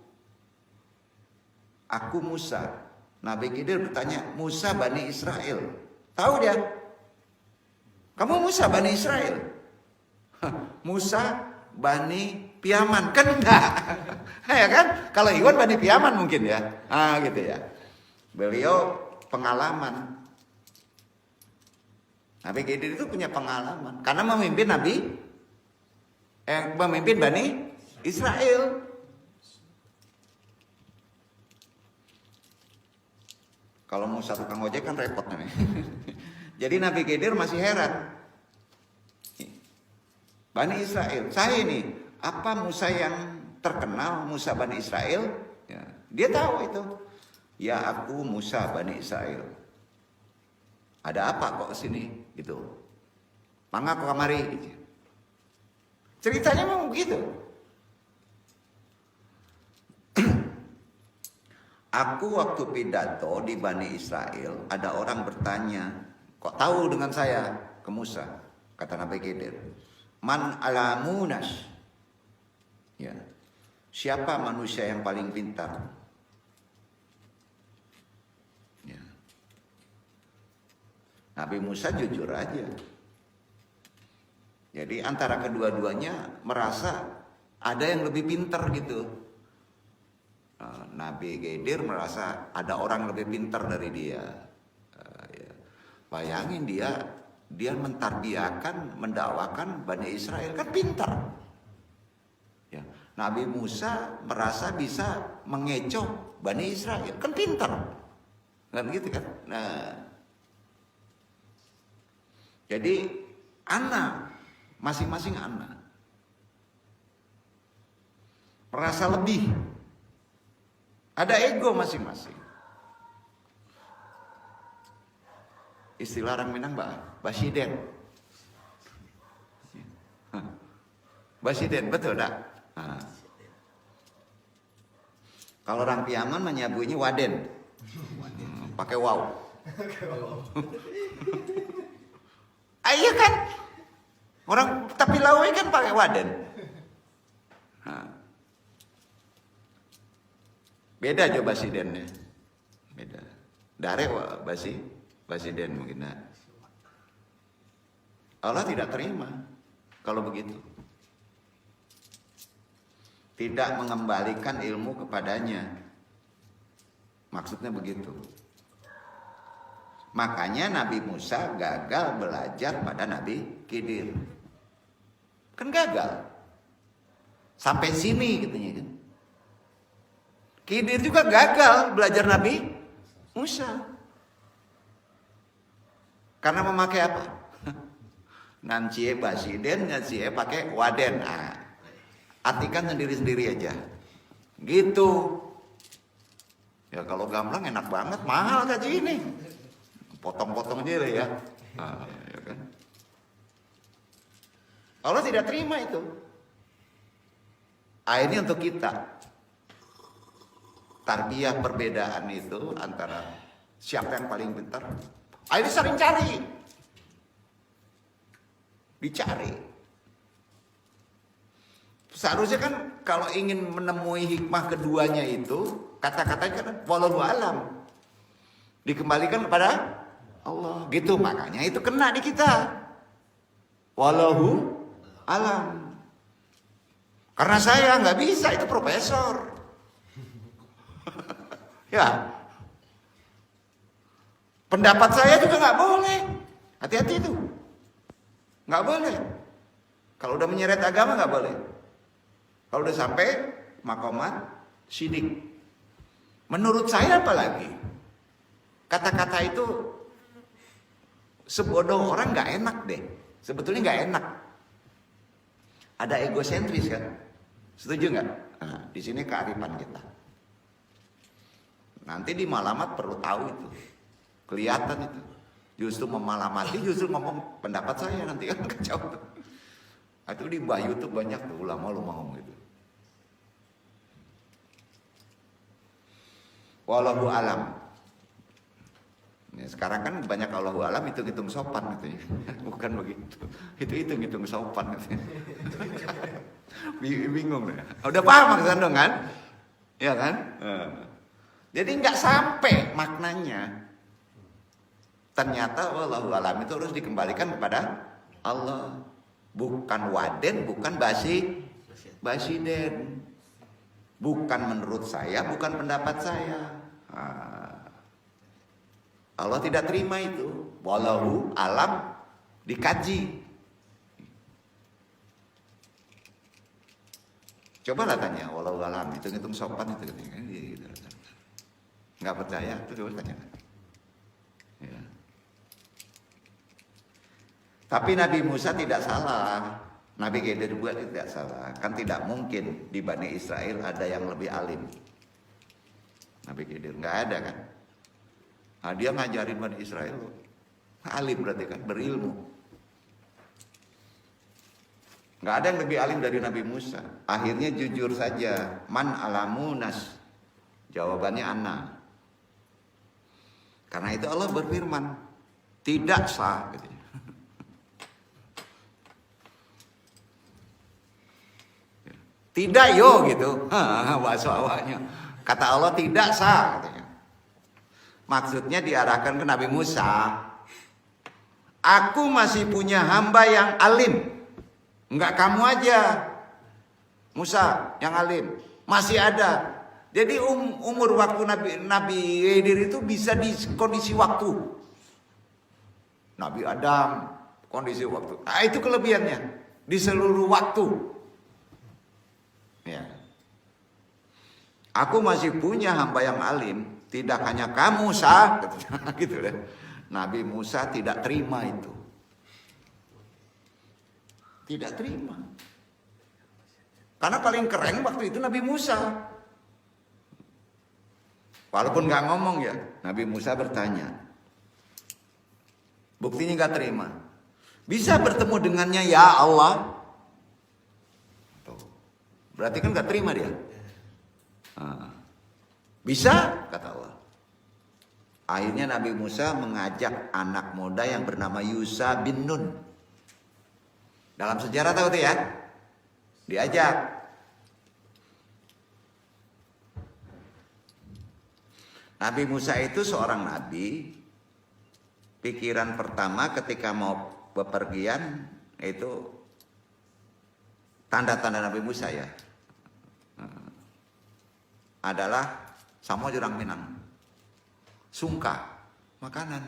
Aku Musa. Nabi Khidir bertanya, Musa Bani Israel. Tahu dia? Kamu Musa Bani Israel? Musa Bani Piaman. Kan enggak. Ya kan? Kalau Iwan Bani Piaman mungkin ya. Ah gitu ya. Beliau pengalaman. Nabi Khidir itu punya pengalaman. Karena memimpin memimpin Bani Israel. Kalau Musa tukang ojek kan repot nih. Jadi Nabi Khidir masih heran. Bani Israel, saya ini apa Musa yang terkenal, Musa Bani Israel? Ya, dia tahu itu. Ya aku Musa Bani Israel. Ada apa kok kesini? Gitu. Mangga kok kamari. Gitu. Ceritanya memang begitu. Aku waktu pidato di Bani Israel, ada orang bertanya, kok tahu dengan saya ke Musa? Kata Nabi Khidir, man alamunas. Ya. Siapa manusia yang paling pintar? Ya. Nabi Musa jujur aja. Jadi antara kedua-duanya merasa ada yang lebih pintar gitu. Nabi Khidir merasa ada orang lebih pintar dari dia. Ya. Bayangin dia mentarbiyakan, mendakwakan Bani Israel kan pintar. Ya. Nabi Musa merasa bisa mengecoh Bani Israel kan pintar. Kan gitu kan. Nah, jadi anak masing-masing anak merasa lebih. Ada ego masing-masing. Istilah orang Minang basiden. Basiden, betul tak? Nah. Kalau orang Piaman menyabuinya waden. Pakai wow. Iya kan? Orang tapi lawe kan pakai waden. Nah. Beda coba basidennya. Beda. Darek basiden mungkin. Nah. Allah tidak terima kalau begitu. Tidak mengembalikan ilmu kepadanya. Maksudnya begitu. Makanya Nabi Musa gagal belajar pada Nabi Khidir. Kan gagal. Sampai sini katanya kan. Khidir juga gagal belajar Nabi Musa. Karena memakai apa? Nancie basiden, nancie pakai waden. Nah, artikan sendiri-sendiri aja. Gitu. Ya kalau gamblang enak banget, mahal gaji ini. Potong-potong aja ya. Nah, ya kan? Allah tidak terima itu. Ini untuk kita. Tarbiyah perbedaan itu antara siapa yang paling pintar. Ini sering cari. Dicari. Seharusnya kan kalau ingin menemui hikmah keduanya itu, kata-katanya kan wallahu alam. Dikembalikan kepada Allah. Gitu makanya itu kena di kita. Wallahu alam. Karena saya nggak bisa, itu profesor. Ya. Pendapat saya juga nggak boleh. Hati-hati itu. Nggak boleh. Kalau udah menyeret agama nggak boleh. Kalau udah sampai maqamat syidik. Menurut saya apalagi. Kata-kata itu sebodoh orang nggak enak deh. Sebetulnya nggak enak. Ada egosentris kan? Setuju nggak? Nah, di sini kearifan kita. Nanti di malamat perlu tahu itu, kelihatan itu. Justru memalamati, justru ngomong pendapat saya nanti kan kacau. Itu di YouTube banyak tuh ulama ngomong gitu. Wallahu alam. Ya, sekarang kan banyak Allahu alam hitung-hitung sopan gitu ya. Bukan begitu. Itu hitung-hitung sopan gitu. Bingung deh. Udah paham maksudnya dong kan? Ya kan? Jadi nggak sampai maknanya. Ternyata wallahu alam itu harus dikembalikan kepada Allah. Bukan waden, bukan basiden. Bukan menurut saya, bukan pendapat saya. Allah tidak terima itu. Wallahu alam dikaji. Cobalah tanya wallahu alam, hitung-hitung sopan itu gitu. Nggak percaya, itu coba tanya. Ya. Tapi Nabi Musa tidak salah. Nabi Khidir buat tidak salah. Kan tidak mungkin di Bani Israel ada yang lebih alim. Nabi Khidir nggak ada kan. Nah, dia ngajarin Bani Israel. Alim berarti kan, berilmu. Nggak ada yang lebih alim dari Nabi Musa. Akhirnya jujur saja. Man alamunas. Jawabannya ana. Karena itu Allah berfirman. Tidak sah. Gitu. Tidak yo gitu. Bahasa awalnya. Kata Allah tidak sah. Katanya. Maksudnya diarahkan ke Nabi Musa. Aku masih punya hamba yang alim. Enggak kamu aja. Musa yang alim. Masih ada. Jadi umur waktu Nabi Khidir itu bisa di kondisi waktu. Nabi Adam kondisi waktu. Nah, itu kelebihannya. Di seluruh waktu. Ya. Aku masih punya hamba yang alim. Tidak hanya kamu Musa. Gitu deh. Nabi Musa tidak terima itu. Tidak terima. Karena paling keren waktu itu Nabi Musa. Walaupun gak ngomong ya. Nabi Musa bertanya. Buktinya gak terima. Bisa bertemu dengannya ya Allah. Tuh. Berarti kan gak terima dia. Bisa kata Allah. Akhirnya Nabi Musa mengajak anak muda yang bernama Yusha bin Nun. Dalam sejarah tahu tuh ya. Diajak. Nabi Musa itu seorang nabi. Pikiran pertama ketika mau bepergian itu tanda-tanda Nabi Musa ya. Adalah Samo Jurang Minang. Sungka, makanan.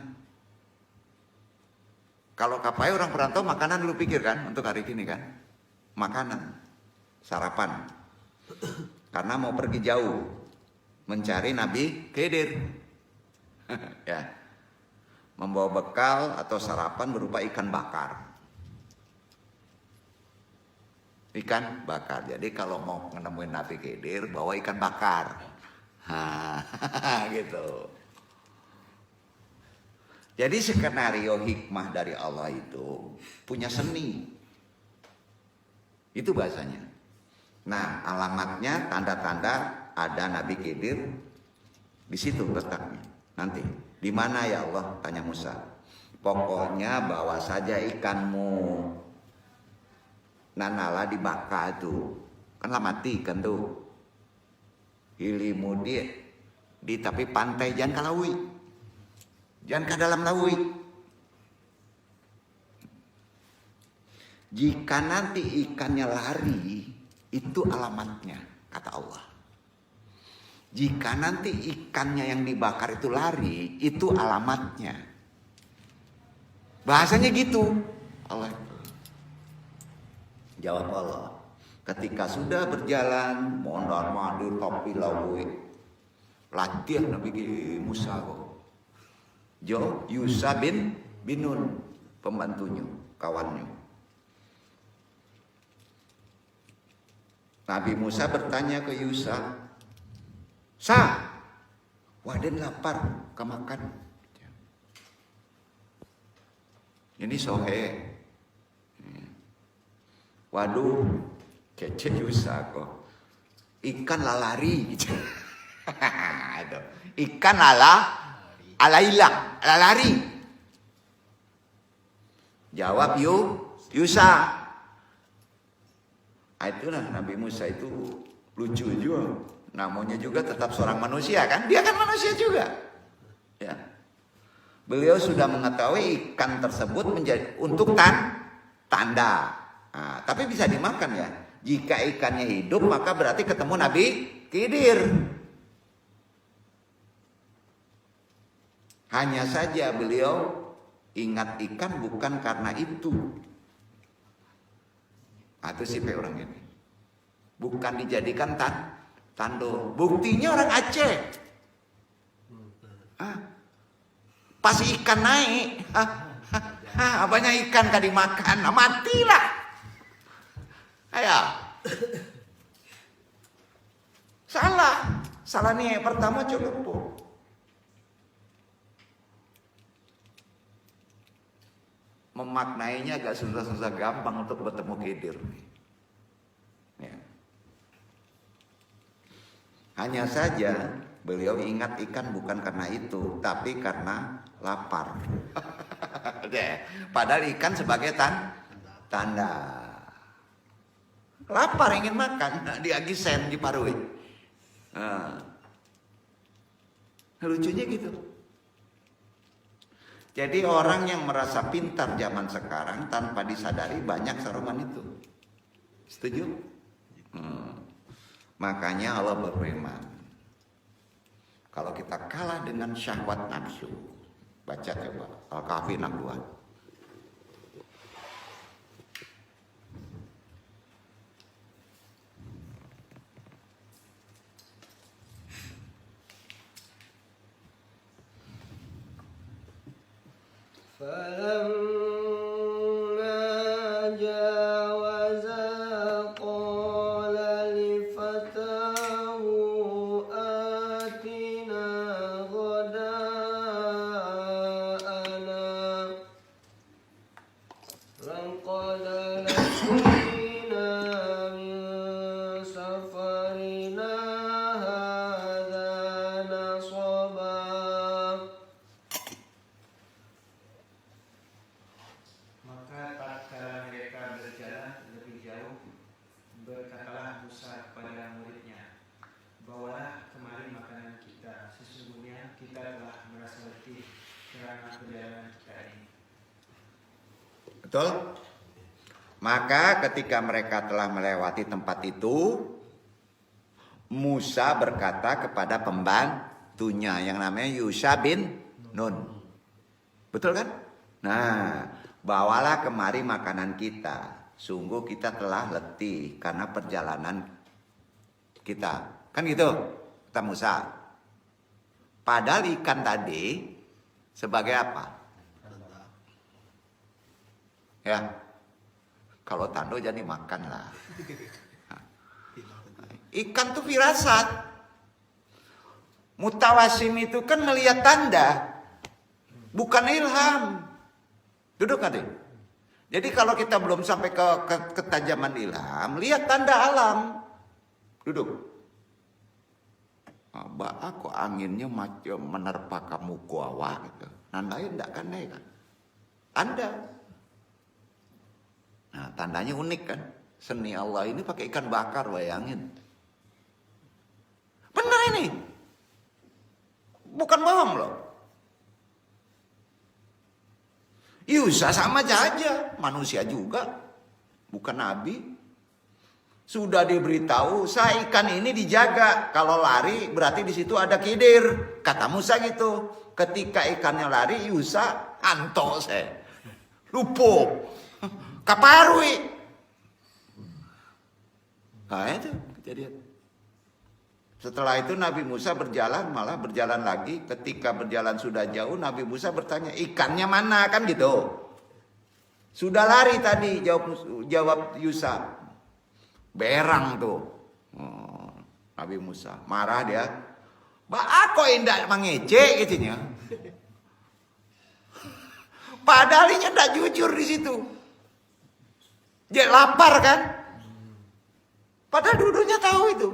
Kalau kapai orang perantau makanan dulu pikir kan untuk hari ini kan. Makanan, sarapan. Karena mau pergi jauh mencari Nabi Khidir. Ya. Membawa bekal atau sarapan berupa ikan bakar. Ikan bakar. Jadi kalau mau menemuin Nabi Khidir bawa ikan bakar. Gitu. Jadi skenario hikmah dari Allah itu punya seni. Itu bahasanya. Nah, alamatnya tanda-tanda ada Nabi Khidir di situ letaknya. Nanti di mana ya Allah, tanya Musa. Pokoknya bawa saja ikanmu. Nanala dibakar itu. Kan lah mati ikan tuh. Ilimu di tapi pantai, jangan ke lawi. Jangan ke dalam lawi. Jika nanti ikannya lari, itu alamatnya, kata Allah. Jika nanti ikannya yang dibakar itu lari, itu alamatnya. Bahasanya gitu. Allah. Jawab Allah. Ketika sudah berjalan, mondar mandir topi lawe. Latihan Nabi Musa kok. Yusa bin Nun, pembantunya, kawannya. Nabi Musa bertanya ke Yusa, Waden lapar, ke makan. Ini sohe. Waduh, kece Yusa kok. Ikan lalari. Ikan ala hilang, ala lari. Jawab Yusa. Itulah Nabi Musa itu lucu juga. Namanya juga tetap seorang manusia kan? Dia kan manusia juga. Ya. Beliau sudah mengetahui ikan tersebut menjadi untuk tanda. Nah, tapi bisa dimakan ya. Jika ikannya hidup maka berarti ketemu Nabi Khidir. Hanya saja beliau ingat ikan bukan karena itu. Itu sih orang ini. Bukan dijadikan tando. Buktinya orang Aceh. Pas ikan naik, banyak ikan kan dimakan, matilah. Ayo. Salah nih pertama cukup. Memaknainya agak susah gampang untuk bertemu Khidir. Ya. Hanya saja beliau ingat ikan bukan karena itu, tapi karena lapar. Padahal ikan sebagai tanda. Lapar ingin makan, diagisen di parui. Lucunya gitu. Jadi orang yang merasa pintar zaman sekarang tanpa disadari banyak seruman itu. Setuju? Makanya Allah berfirman, kalau kita kalah dengan syahwat nafsu, baca coba Al-Kahfi 62. فلما جاوزا قال لفتاه آتنا غداءنا لقد لقينا من سفرنا هذا نصبا. Maka tatkala mereka berjalan lebih jauh, berkatalah Musa kepada muridnya, bawalah kemari makanan kita, sesungguhnya kita telah merasa letih karena perjalanan kita ini. Betul? Maka ketika mereka telah melewati tempat itu, Musa berkata kepada pembantunya yang namanya Yusa bin Nun. Betul kan? Nah, bawalah kemari makanan kita. Sungguh kita telah letih karena perjalanan kita. Kan gitu, kata Musa. Padahal ikan tadi sebagai apa? Ya, kalau tando jadi makan lah. Ikan tuh firasat. Mutawasim itu kan melihat tanda, bukan ilham. Duduk adik. Jadi kalau kita belum sampai ke ketajaman ilham, lihat tanda alam. Duduk. Mbak aku anginnya macam menerpa kamu kuawa gitu. Nandanya enggak kan kan? Anda. Nah, tandanya unik kan? Seni Allah ini pakai ikan bakar, bayangin. Benar ini. Bukan bohong loh. Yusa sama aja, manusia juga. Bukan nabi. Sudah diberitahu, ikan ini dijaga. Kalau lari berarti di situ ada Khidir. Kata Musa gitu. Ketika ikannya lari, Yusa anto saya. Lupo. Kaparui. Nah itu kejadian. Setelah itu Nabi Musa malah berjalan lagi. Ketika berjalan sudah jauh, Nabi Musa bertanya, ikannya mana? Kan gitu. Sudah lari tadi, jawab Yusa. Berang tuh. Nabi Musa marah dia. Aku indah mengejek gitunya. Padahal dia tidak jujur di situ. Dia lapar kan? Padahal dulunya tahu itu.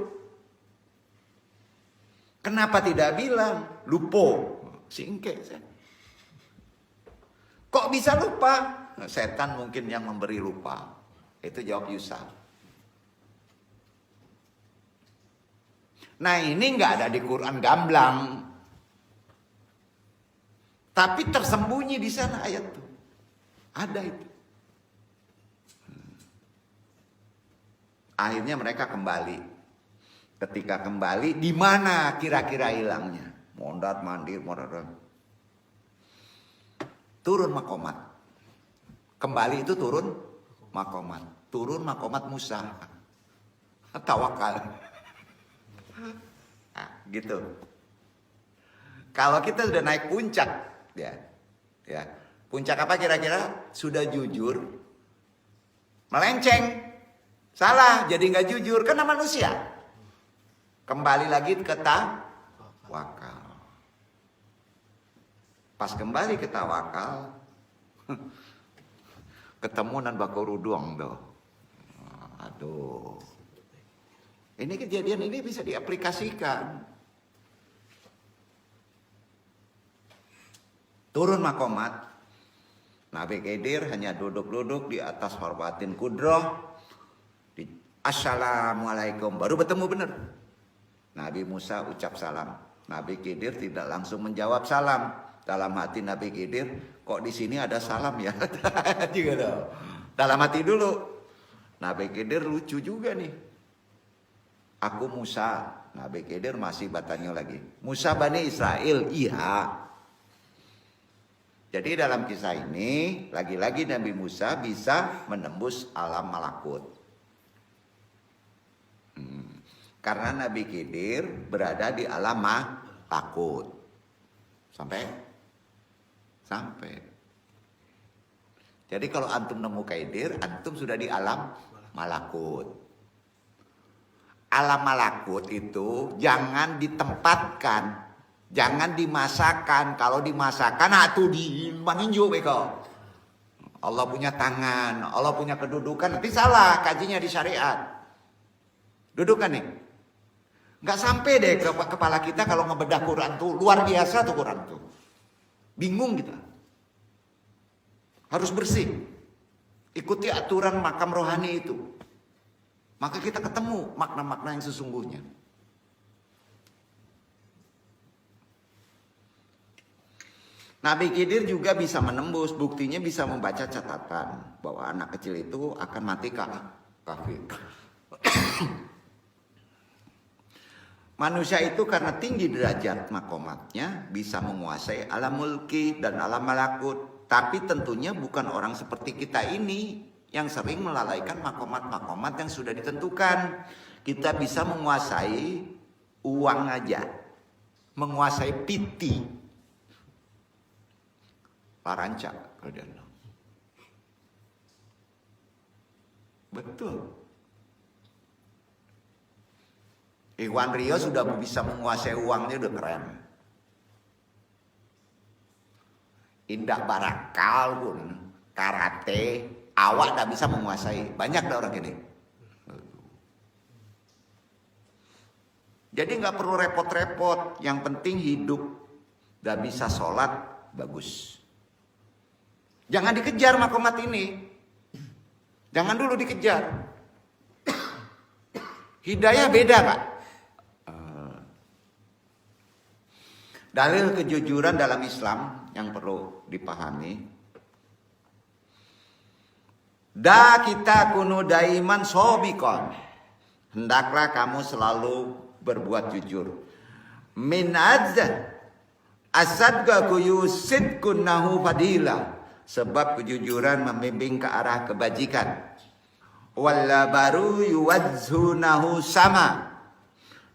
Kenapa tidak bilang? Lupo. Singke. Kok bisa lupa? Setan mungkin yang memberi lupa. Itu jawab Yusa. Nah ini nggak ada di Quran gamblang. Tapi tersembunyi di sana ayat tuh. Ada itu. Akhirnya mereka kembali. Ketika kembali, di mana kira-kira hilangnya? Mondar mandir, turun makomat. Kembali itu turun makomat. Turun makomat Musa. Tawakal. Nah, gitu. Kalau kita sudah naik puncak, ya. Puncak apa kira-kira? Sudah jujur, melenceng, salah, jadi nggak jujur, karena manusia. Kembali lagi ke tawakal. Pas kembali ke tawakal, ketemu nan bakuruduang tuh. Aduh. Ini kejadian ini bisa diaplikasikan. Turun makomat. Nabi Khidir hanya duduk-duduk di atas horbatin kudroh. Assalamualaikum. Baru bertemu benar. Nabi Musa ucap salam. Nabi Khidir tidak langsung menjawab salam. Dalam hati Nabi Khidir, kok di sini ada salam ya? Dalam hati dulu. Nabi Khidir lucu juga nih. Aku Musa. Nabi Khidir masih bertanya lagi. Musa Bani Israel? Iya. Jadi dalam kisah ini, lagi-lagi Nabi Musa bisa menembus alam malakut. Karena Nabi Khidir berada di alam malakut. Sampai. Jadi kalau antum nemu Khidir, antum sudah di alam malakut. Alam malakut itu jangan ditempatkan, jangan dimasakkan. Kalau dimasakkan, itu di maninju beko. Allah punya tangan, Allah punya kedudukan. Nanti salah kajinya di syariat. Dudukan nih. Nggak sampai deh ke kepala kita kalau ngebedah Quran tuh. Luar biasa tuh Quran tuh. Bingung kita. Harus bersih. Ikuti aturan makam rohani itu. Maka kita ketemu makna-makna yang sesungguhnya. Nabi Khidir juga bisa menembus. Buktinya bisa membaca catatan. Bahwa anak kecil itu akan mati kafir. Manusia itu karena tinggi derajat makomatnya bisa menguasai alam mulki dan alam malakut. Tapi tentunya bukan orang seperti kita ini yang sering melalaikan makomat-makomat yang sudah ditentukan. Kita bisa menguasai uang aja. Menguasai piti. Paranca. Betul. Iwan Rio sudah bisa menguasai uangnya, udah keren. Indah Barakal pun karate, awak tak bisa menguasai. Banyak dah orang ini. Jadi nggak perlu repot-repot. Yang penting hidup. Gak bisa sholat, bagus. Jangan dikejar makomat ini. Jangan dulu dikejar. Hidayah beda, Kak. Dalil kejujuran dalam Islam yang perlu dipahami. Da kita kunu daiman sobikon. Hendaklah kamu selalu berbuat jujur. Min adzan asadqa kuyusid kunnahu fadilah. Sebab kejujuran membimbing ke arah kebajikan. Walla baru yuwadzunahu sama.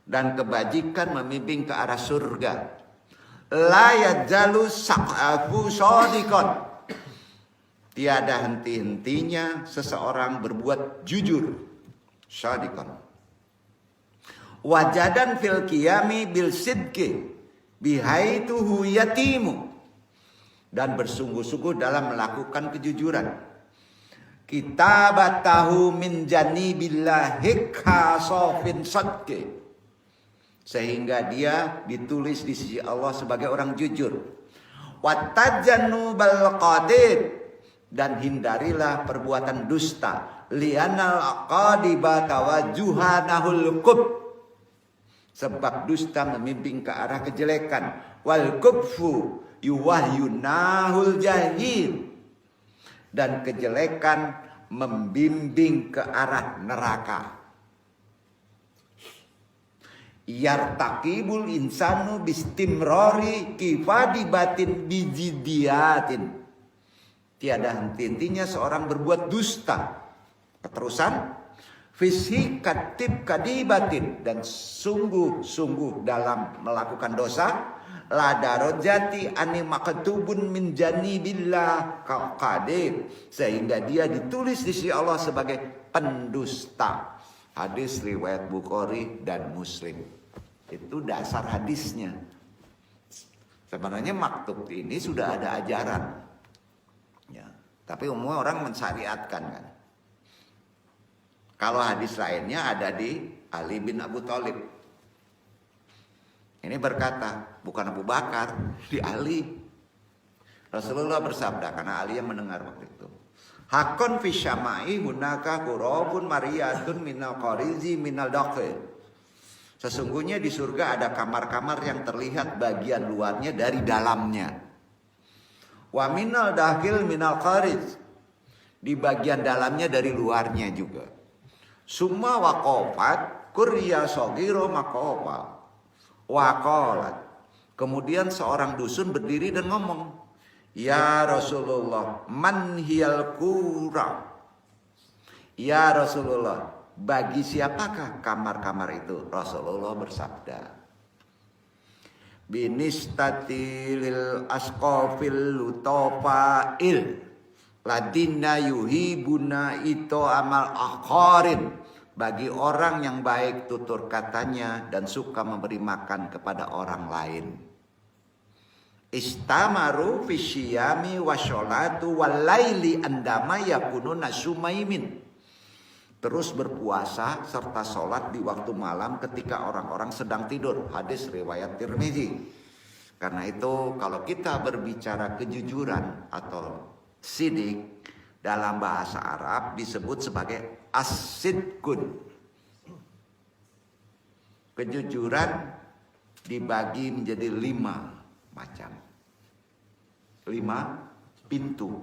Dan kebajikan membimbing ke arah surga. La yajalu saqafu sadiqan. Tiada henti-hentinya seseorang berbuat jujur. Sadiqan. Wajadan fil qiyami bil sidqi bihaituhu yatimu. Dan bersungguh-sungguh dalam melakukan kejujuran. Kitabatahu min janibillahi khasofin sadqi. Sehingga dia ditulis di sisi Allah sebagai orang jujur. Watajannubal qadid. Dan hindarilah perbuatan dusta. Lianal qadiba tawajuhanahul qub. Sebab dusta membimbing ke arah kejelekan. Wal kubfu yuwahyunahul jahil. Dan kejelekan membimbing ke arah neraka. Yartaqibul insanu bistimrori kifadibatin bijidiatin. Tiada henti-hentinya seorang berbuat dusta. Keterusan fisik katib kadibatin. Dan sungguh-sungguh dalam melakukan dosa. La darajati ani maktubun min janibillah qadir. Sehingga dia ditulis di sisi Allah sebagai pendusta. Hadis riwayat Bukhari dan Muslim. Itu dasar hadisnya. Sebenarnya maktub ini sudah ada ajaran. Ya, tapi umumnya orang mensyariatkan kan. Kalau hadis lainnya ada di Ali bin Abu Thalib. Ini berkata, bukan Abu Bakar, di Ali. Rasulullah bersabda, karena Ali yang mendengar waktu itu. Hakon fi syama'i hunaka qurabun mariyatun minal qarizi minal dakhil. Sesungguhnya di surga ada kamar-kamar yang terlihat bagian luarnya dari dalamnya. Wa minal dakhil minal qariz. Di bagian dalamnya dari luarnya juga. Summa waqafat kurya saghira maqafa. Waqalat. Kemudian seorang dusun berdiri dan ngomong, ya Rasulullah, man hiyal qura? Ya Rasulullah, bagi siapakah kamar-kamar itu? Rasulullah bersabda, binistatilil asqafil lutofail ladina yuhibuna ito amal akharin. Bagi orang yang baik tutur katanya dan suka memberi makan kepada orang lain. Istamaru fi syiyami wa sholatu wal laili andama yakununa sumaimin. Terus berpuasa serta sholat di waktu malam ketika orang-orang sedang tidur. Hadis riwayat Tirmizi. Karena itu kalau kita berbicara kejujuran atau sidik dalam bahasa Arab disebut sebagai as-sidqun. Kejujuran dibagi menjadi 5 macam. 5 pintu.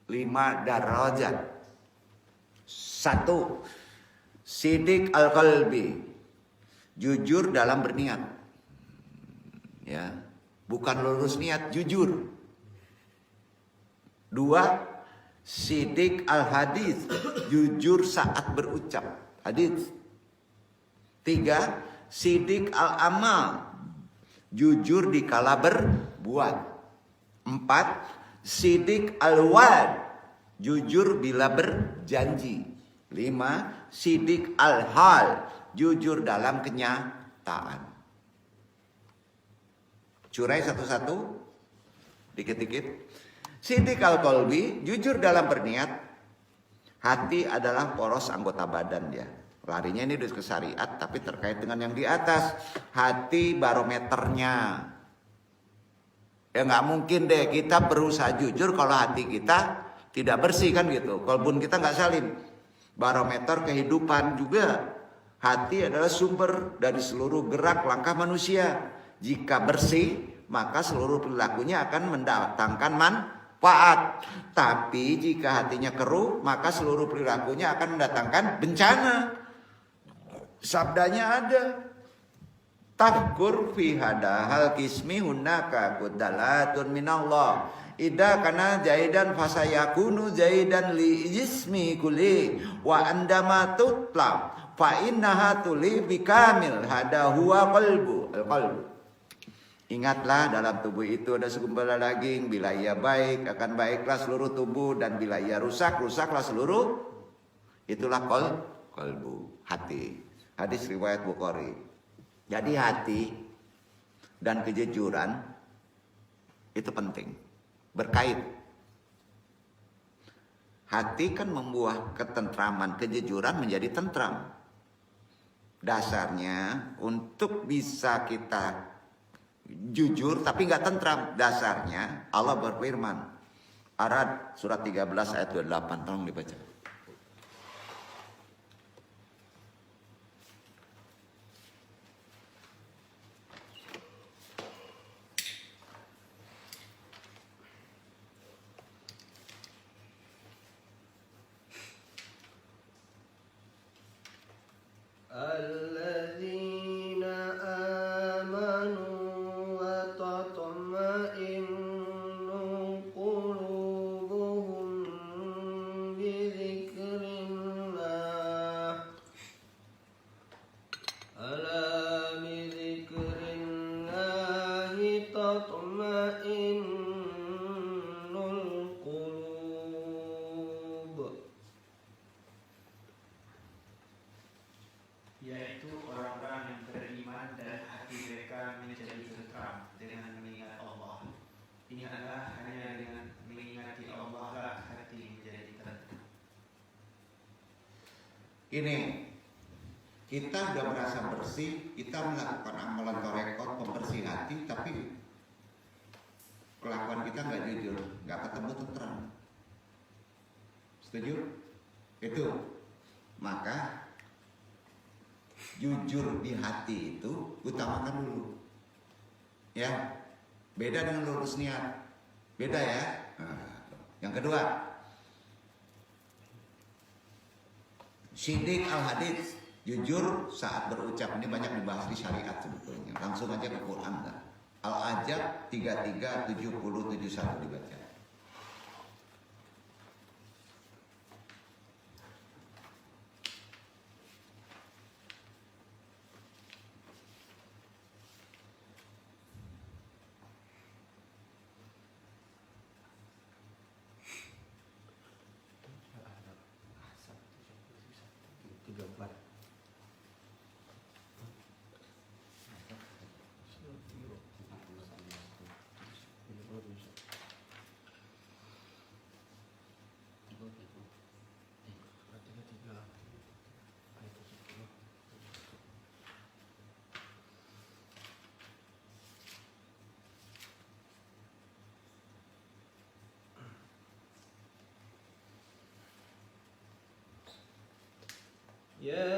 5 darajat. 1. Sidik al-qalbi. Jujur dalam berniat. Ya, bukan lurus niat, jujur. 2. Sidik al-hadis. Jujur saat berucap hadis. 3. Sidik al-amal. Jujur dikala berbuat. 4. Sidik al-wa'd. Jujur bila berjanji. 5. Sidik al-hal. Jujur dalam kenyataan. Curai satu-satu. Dikit-dikit. Sidik al-qalbi, jujur dalam berniat. Hati adalah poros anggota badan ya. Larinya ini udah ke syariat, tapi terkait dengan yang di atas. Hati barometernya. Ya nggak mungkin deh kita berusaha jujur kalau hati kita tidak bersih kan gitu. Kalbun kita nggak salim. Barometer kehidupan juga. Hati adalah sumber dari seluruh gerak langkah manusia. Jika bersih, maka seluruh perilakunya akan mendatangkan manfaat. Tapi jika hatinya keruh, maka seluruh perilakunya akan mendatangkan bencana. Sabdanya ada. Tafkur fi hadahal kismi hunaka kudalatun minallah. Ida kana jaidan fasayakunu jaidan li jismi kuli wa andama tutla fa innaha tuli bikamil hada huwa qalbu al-qalbu. Ingatlah dalam tubuh itu ada segumpal daging. Bila ia baik akan baiklah seluruh tubuh, dan bila ia rusak rusaklah seluruh. Itulah qalbu, hati. Hadis riwayat Bukhari. Jadi hati dan kejujuran itu penting, berkait. Hati kan membuah ketentraman, kejujuran menjadi tentram. Dasarnya untuk bisa kita jujur tapi nggak tentram, dasarnya Allah berfirman, Arad surat 13 ayat 28, tolong dibaca. الذين آمنوا وتطمئن قلوبهم بذكر الله ألا بذكر الله تطمئن القلوب. Yaitu orang-orang yang beriman dan hati mereka menjadi tentram dengan mengingat Allah. Ini adalah hanya dengan mengingati Allah lah hati menjadi tentram. Ini kita udah merasa bersih, kita melakukan amalan torekot pembersih hati, tapi kelakuan kita nggak jujur, nggak ketemu tentram. Setuju? Itu. Maka jujur di hati itu utamakan dulu. Ya, beda dengan lurus niat. Beda ya. Nah, yang kedua, Siddiq al-hadits, jujur saat berucap. Ini banyak dibahas di syariat sebetulnya. Langsung aja ke Quran. Al-Ajab 33, 70, 71 dibaca. يا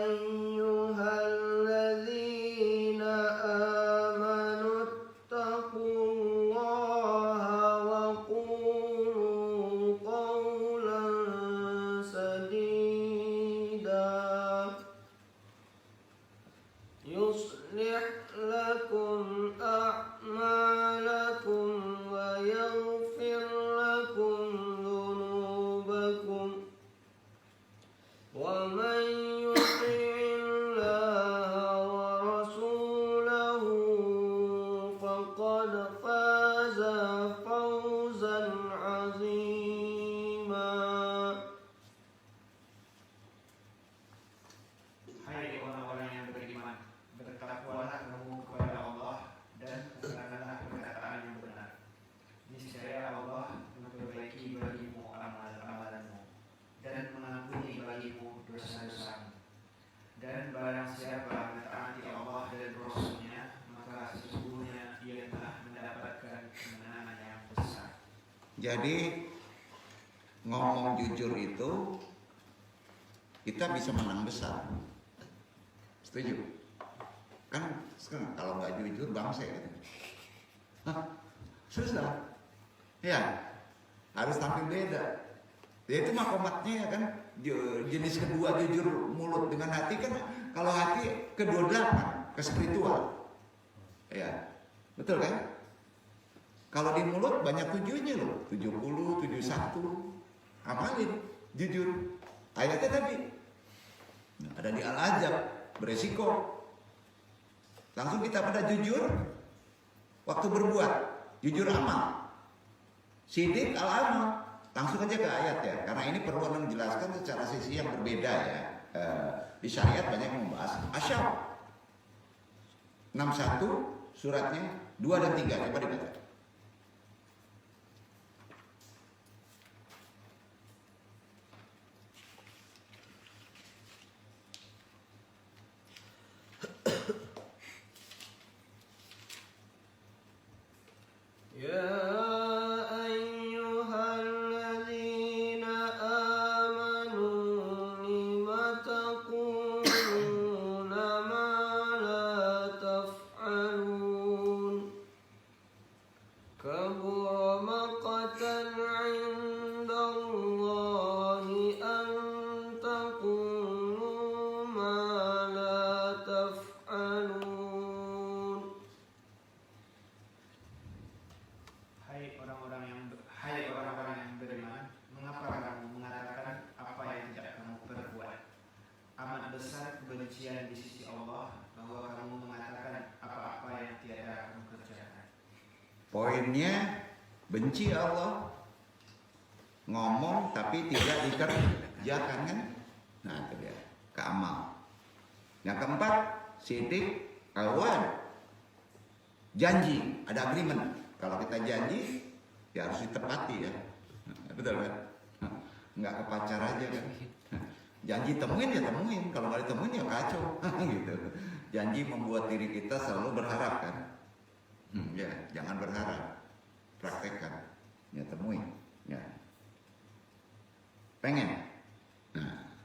أيها الذين آمنوا اتقوا الله وقولوا قولا سديدا يصلح لكم أعمالكم ويغفر لكم ذنوبكم ومن يطع الله ورسوله فقد فاز فوزا عظيما. Hai orang-orang yang beriman, bertakwalah kamu kepada Allah dan katakanlah perkataan yang benar. Niscaya Allah memperbaiki bagimu amal-amalanmu dan mengampuni bagimu dosa-dosamu. Dan barang siapa mentaati Allah dan Rasul-Nya, maka sesungguhnya ia telah mendapatkan kemenangan yang besar. Jadi ngomong jujur itu kita bisa menang besar. Setuju? Kan kalau nggak jujur bangsa gitu. Hah? Susah. Ya, harus tampil beda. Ya itu makomatnya ya kan. Jenis kedua jujur mulut dengan hati kan, kalau hati ke-28 ke spiritual. Ya, betul kan? Kalau di mulut banyak tujuannya loh, 70, 71. Amalin, jujur. Ayatnya tadi ada di Al-Ahzab, beresiko. Langsung kita pada jujur waktu berbuat, jujur amal. Sidik al-amal. Langsung aja ke ayat ya, karena ini perlu menjelaskan secara sisi yang berbeda ya. Di syariat banyak yang membahas asyam 61 suratnya 2 dan 3, coba dibaca. يا أيها الذين آمنوا لم تقولون ما لا تفعلون كبر مقتا عند الله أن تقولوا ما لا تفعلون. Hai orang-orang yang beriman, mengapa kamu mengatakan apa yang tidak kamu perbuat? Amat besar kebencian di sisi Allah bahwa kamu mengatakan apa-apa yang tiada kamu kerjakan. Poinnya benci Allah, ngomong tapi tidak dikerjakan kan? Nah itu dia, ke amal. Yang keempat, sidik kawan, janji, ada agreement. Kalau kita janji ya harus ditepati ya, betul kan? Nggak ke pacar aja kan? Janji temuin ya temuin, kalau nggak ditemuin ya kacau, gitu. Janji membuat diri kita selalu berharap kan? Ya jangan berharap, praktekkan, ya temuin, ya. Pengen? Nah,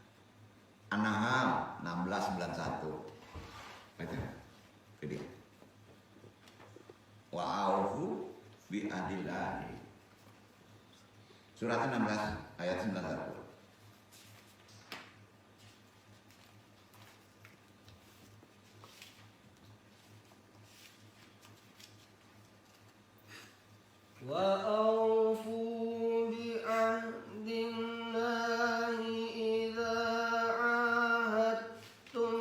An-Nahl 1691, baca, video. Wa'aufu bi'adillahi. Surat 16 ayat 91. وأوفوا بعهد الله إذا عاهدتم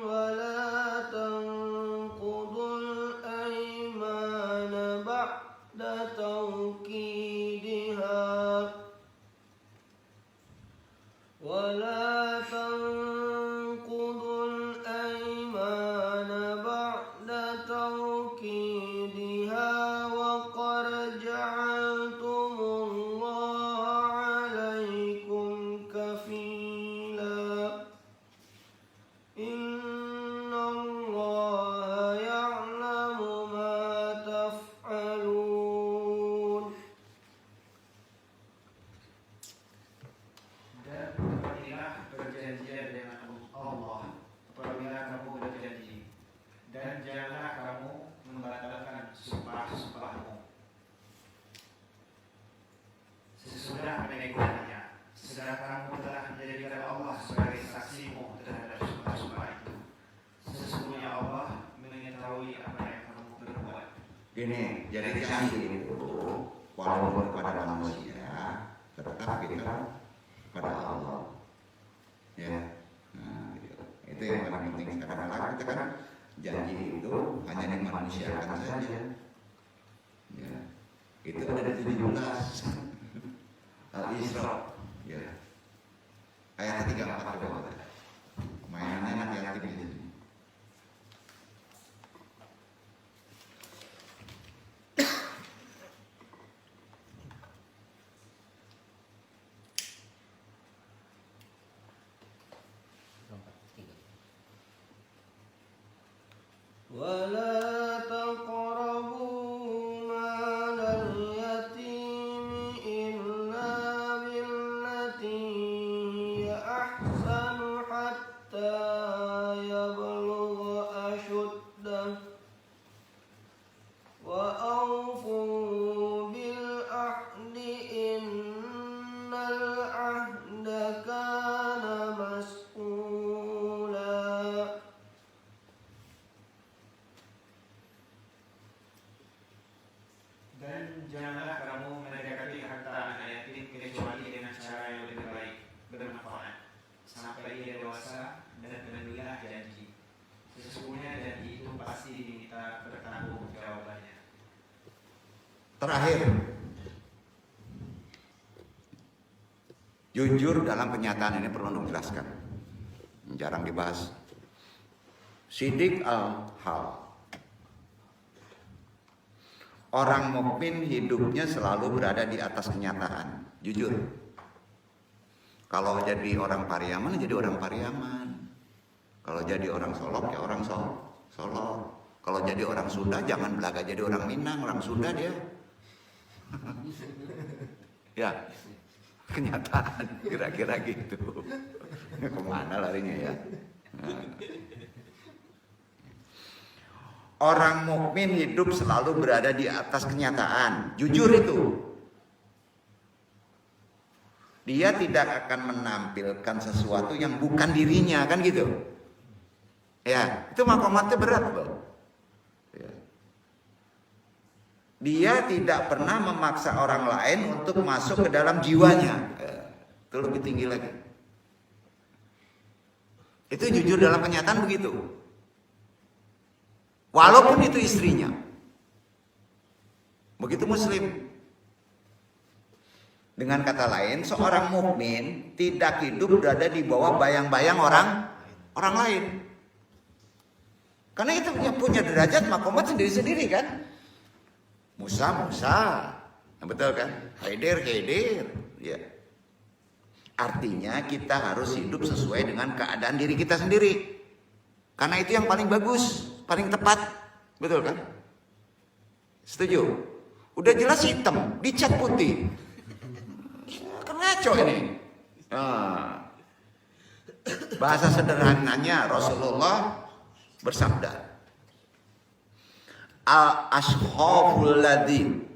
ولا تنقضوا الأيمان بعد توكيدها وقد جعلتم الله عليكم كفيلا إن الله يعلم ما تفعلون. Dan apabila berjanjian dengan Allah, apabila kamu berjanji, dan janganlah kamu membatalkan sumpah-sumpahmu sesudah menegurnya, sedang kamu telah menjadikan Allah sebagai saksimu terhadap sumpah-sumpah itu. Sesungguhnya Allah mengetahui apa yang kamu berbuat. Gini, jadi janji itu walaupun kepada manusia tetap kita pada Allah. Ya, nah, gitu. Itu yang paling penting. Kadang-kadang kita kan janji itu hanya dimanusiakan saja. Ya, itu ada di 17 Al-Isra. Ya, ayat 34 coba. Mainannya nanti di sini. ولا تقربوا مال اليتيم إلا بالتي هي أحسن حتى يبلغ أشده وأوفوا بالعهد إن العهد كان مسؤولا. Dan janganlah kamu mendekati harta anak yatim kecuali dengan cara yang lebih baik, bermanfaat, sampai ia dewasa, dan penuhilah janji. Sesungguhnya janji itu pasti diminta bertanggung jawabannya. Terakhir, jujur dalam kenyataan ini perlu untuk dijelaskan, jarang dibahas. Sidik al-hal. Orang mukmin hidupnya selalu berada di atas kenyataan, jujur. Kalau jadi orang Pariaman, jadi orang Pariaman. Kalau jadi orang Solok, ya orang Solok. Kalau jadi orang Sunda, jangan belaga jadi orang Minang, orang Sunda dia. Ya, kenyataan kira-kira gitu. Kemana larinya ya? Orang mukmin hidup selalu berada di atas kenyataan, jujur itu. Dia tidak akan menampilkan sesuatu yang bukan dirinya, kan gitu. Ya, itu makomatnya berat loh. Ya. Dia tidak pernah memaksa orang lain untuk masuk ke dalam jiwanya. Itu lebih tinggi lagi. Itu jujur dalam kenyataan begitu. Walaupun itu istrinya. Begitu muslim. Dengan kata lain, seorang mukmin tidak hidup berada di bawah bayang-bayang orang lain. Karena itu punya derajat makomat sendiri-sendiri kan. Musa, betul kan? Haidir, ya. Artinya kita harus hidup sesuai dengan keadaan diri kita sendiri. Karena itu yang paling bagus, paling tepat, betul kan? Setuju? Udah jelas hitam, dicat putih. Kan ngaco ini. Nah, bahasa sederhananya Rasulullah bersabda, al-ashkhaful ladzi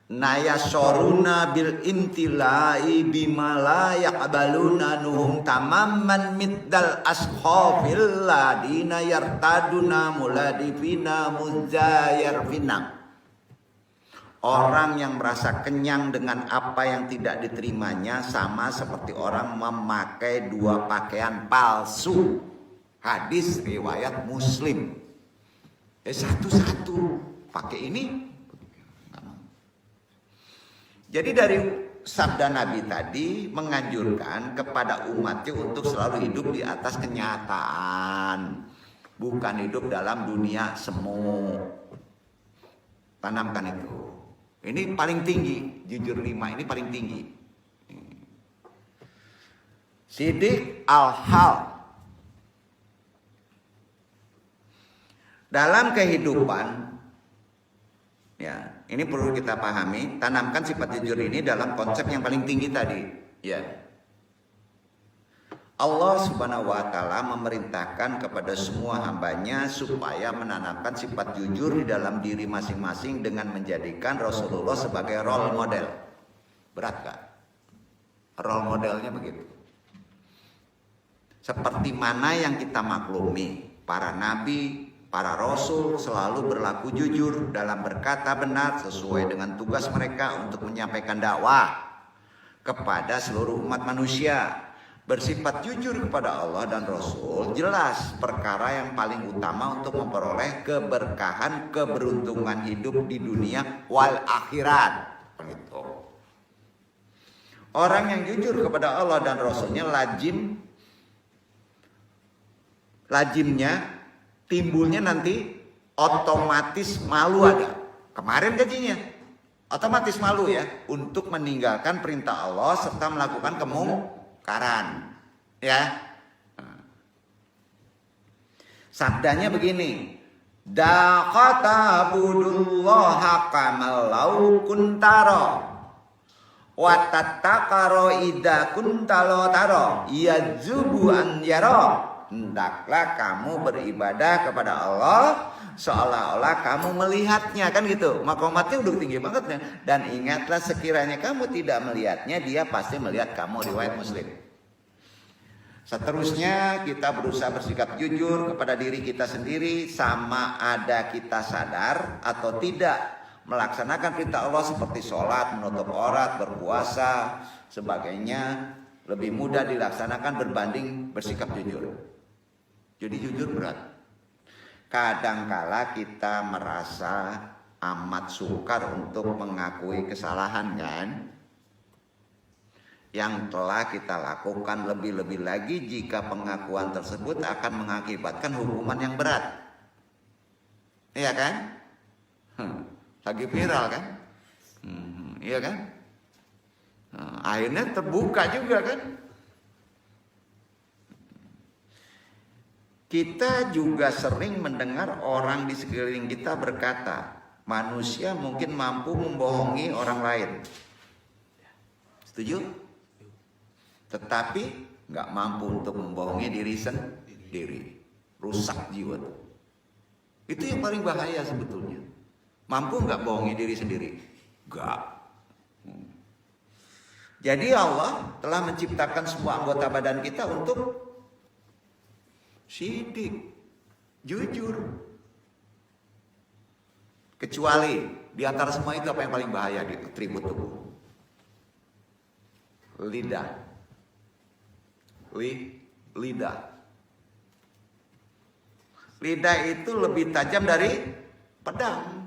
nayasoruna bil intilai bima la yaqbaluna nuhum tamamman middal ashkhafil ladina yartaduna muladifina muzayarfina. Orang yang merasa kenyang dengan apa yang tidak diterimanya sama seperti orang memakai dua pakaian palsu. Hadis riwayat Muslim. Satu-satu pakai ini. Jadi dari sabda Nabi tadi menganjurkan kepada umatnya untuk selalu hidup di atas kenyataan, bukan hidup dalam dunia semu. Tanamkan itu. Ini paling tinggi, jujur 5 ini paling tinggi. Sidik al-hal. Dalam kehidupan, ya, ini perlu kita pahami, tanamkan sifat jujur ini dalam konsep yang paling tinggi tadi, ya. Allah Subhanahu wa taala memerintahkan kepada semua hambanya supaya menanamkan sifat jujur di dalam diri masing-masing dengan menjadikan Rasulullah sebagai role model. Berat gak? Role modelnya begitu. Seperti mana yang kita maklumi, para nabi, para rasul selalu berlaku jujur dalam berkata benar sesuai dengan tugas mereka untuk menyampaikan dakwah kepada seluruh umat manusia. Bersifat jujur kepada Allah dan Rasul jelas perkara yang paling utama untuk memperoleh keberkahan, keberuntungan hidup di dunia wal akhirat. Begitu. Orang yang jujur kepada Allah dan Rasulnya lajimnya timbulnya nanti otomatis malu ada. Kemarin gajinya otomatis malu ya untuk meninggalkan perintah Allah serta melakukan kemungkaran. Ya. Sabdanya begini, Daqata budullaha kamal lau kuntaro wa tattaqaro idza kuntalo taro yazubu an yaro. Hendaklah kamu beribadah kepada Allah seolah-olah kamu melihatnya, kan gitu. Makomatnya udah tinggi banget ya. Dan ingatlah sekiranya kamu tidak melihatnya, dia pasti melihat kamu. Riwayat Muslim. Seterusnya kita berusaha bersikap jujur kepada diri kita sendiri, sama ada kita sadar atau tidak melaksanakan perintah Allah seperti sholat, menutup aurat, berpuasa, sebagainya lebih mudah dilaksanakan berbanding bersikap jujur. Jadi jujur berat. Kadangkala kita merasa amat sukar untuk mengakui kesalahan, kan? Yang telah kita lakukan, lebih-lebih lagi jika pengakuan tersebut akan mengakibatkan hukuman yang berat. Iya kan? Lagi viral kan? Iya kan? Akhirnya terbuka juga kan? Kita juga sering mendengar orang di sekeliling kita berkata, manusia mungkin mampu membohongi orang lain. Setuju? Tetapi nggak mampu untuk membohongi diri sendiri. Rusak jiwa. Itu yang paling bahaya sebetulnya. Mampu nggak bohongi diri sendiri? Nggak. Jadi Allah telah menciptakan semua anggota badan kita untuk sidik, jujur. Kecuali di antara semua itu apa yang paling bahaya di atribut tubuh? Lidah. Lidah. Lidah itu lebih tajam dari pedang.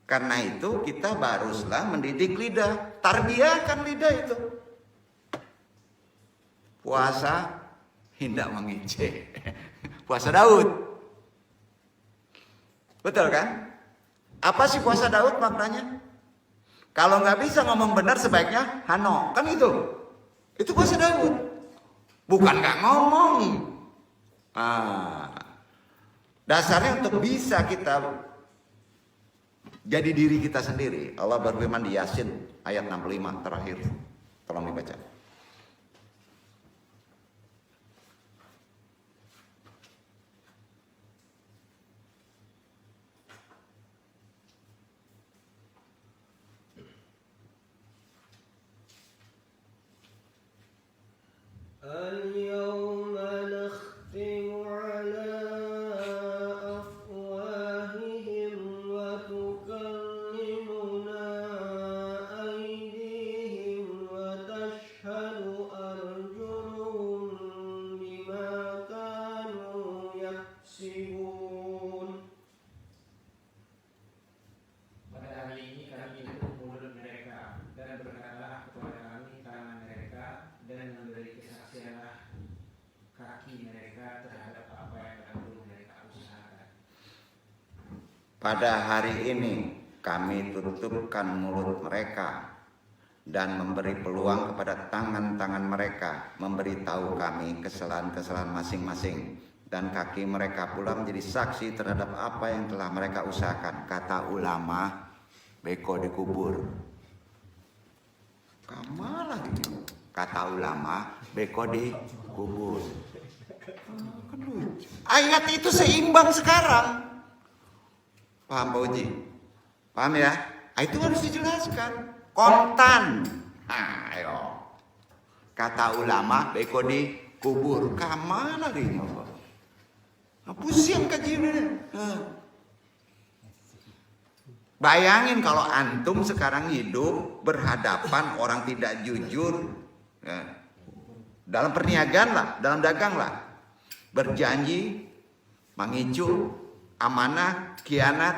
Karena itu kita haruslah mendidik lidah, tarbiyahkan lidah itu. Puasa hendak mengejek. Puasa Daud. Betul kan? Apa sih puasa Daud maknanya? Kalau nggak bisa ngomong benar sebaiknya hano, kan itu. Itu puasa Daud. Bukan nggak ngomong. Dasarnya untuk bisa kita jadi diri kita sendiri. Allah berfirman di Yasin ayat 65 terakhir. Tolong dibaca. اليوم نختم على أفواههم وتكلمنا أيديهم وتشهد أرجلهم بما كانوا يكسبون. Pada hari ini kami tutup mulut mereka dan berkatalah kepada kami tangan mereka, dan memberi kesaksianlah kaki mereka terhadap apa yang telah dulu mereka usahakan. Pada hari ini kami tutupkan mulut mereka dan memberi peluang kepada tangan-tangan mereka memberitahu kami kesalahan-kesalahan masing-masing, dan kaki mereka pula menjadi saksi terhadap apa yang telah mereka usahakan. Kata ulama, beko dikubur. Kamalah gitu. Kata ulama, beko dikubur. Ayat itu seimbang sekarang. Paham Pak Uji? Paham ya? Itu harus dijelaskan. Kontan. Ayo. Kata ulama, beko dikubur. Kamana ini? Pusing kajiannya. Bayangin kalau antum sekarang hidup berhadapan orang tidak jujur. Dalam perniagaan lah, dalam dagang lah. Berjanji, mengicu, amanah, khianat.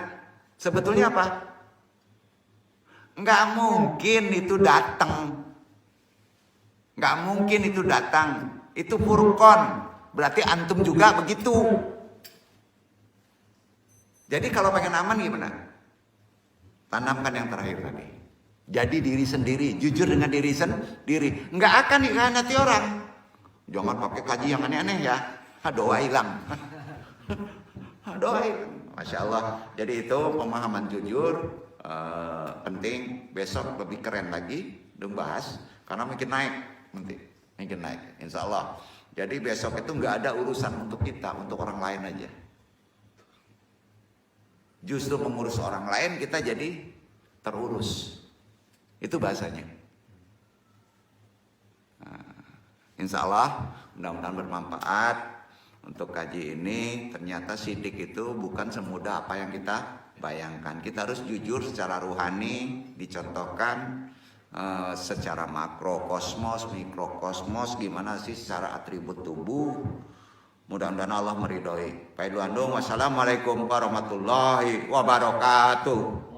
Sebetulnya apa? Nggak mungkin itu datang. Nggak mungkin itu datang. Itu furqan. Berarti antum juga begitu. Jadi kalau pengen aman gimana? Tanamkan yang terakhir tadi. Jadi diri sendiri, jujur dengan diri sendiri. Nggak akan dikhianati orang. Jangan pakai kaji yang aneh-aneh ya. Doa hilang. Doain, masya Allah. Jadi itu pemahaman jujur penting. Besok lebih keren lagi dong bahas, karena makin naik nanti, makin naik, insya Allah. Jadi besok itu nggak ada urusan untuk kita, untuk orang lain aja. Justru mengurus orang lain kita jadi terurus. Itu bahasanya. Insya Allah mudah-mudahan bermanfaat untuk kaji ini. Ternyata sidik itu bukan semudah apa yang kita bayangkan. Kita harus jujur secara rohani, dicontohkan secara makrokosmos, mikrokosmos, gimana sih secara atribut tubuh. Mudah-mudahan Allah meridhoi. Wassalamualaikum warahmatullahi wabarakatuh.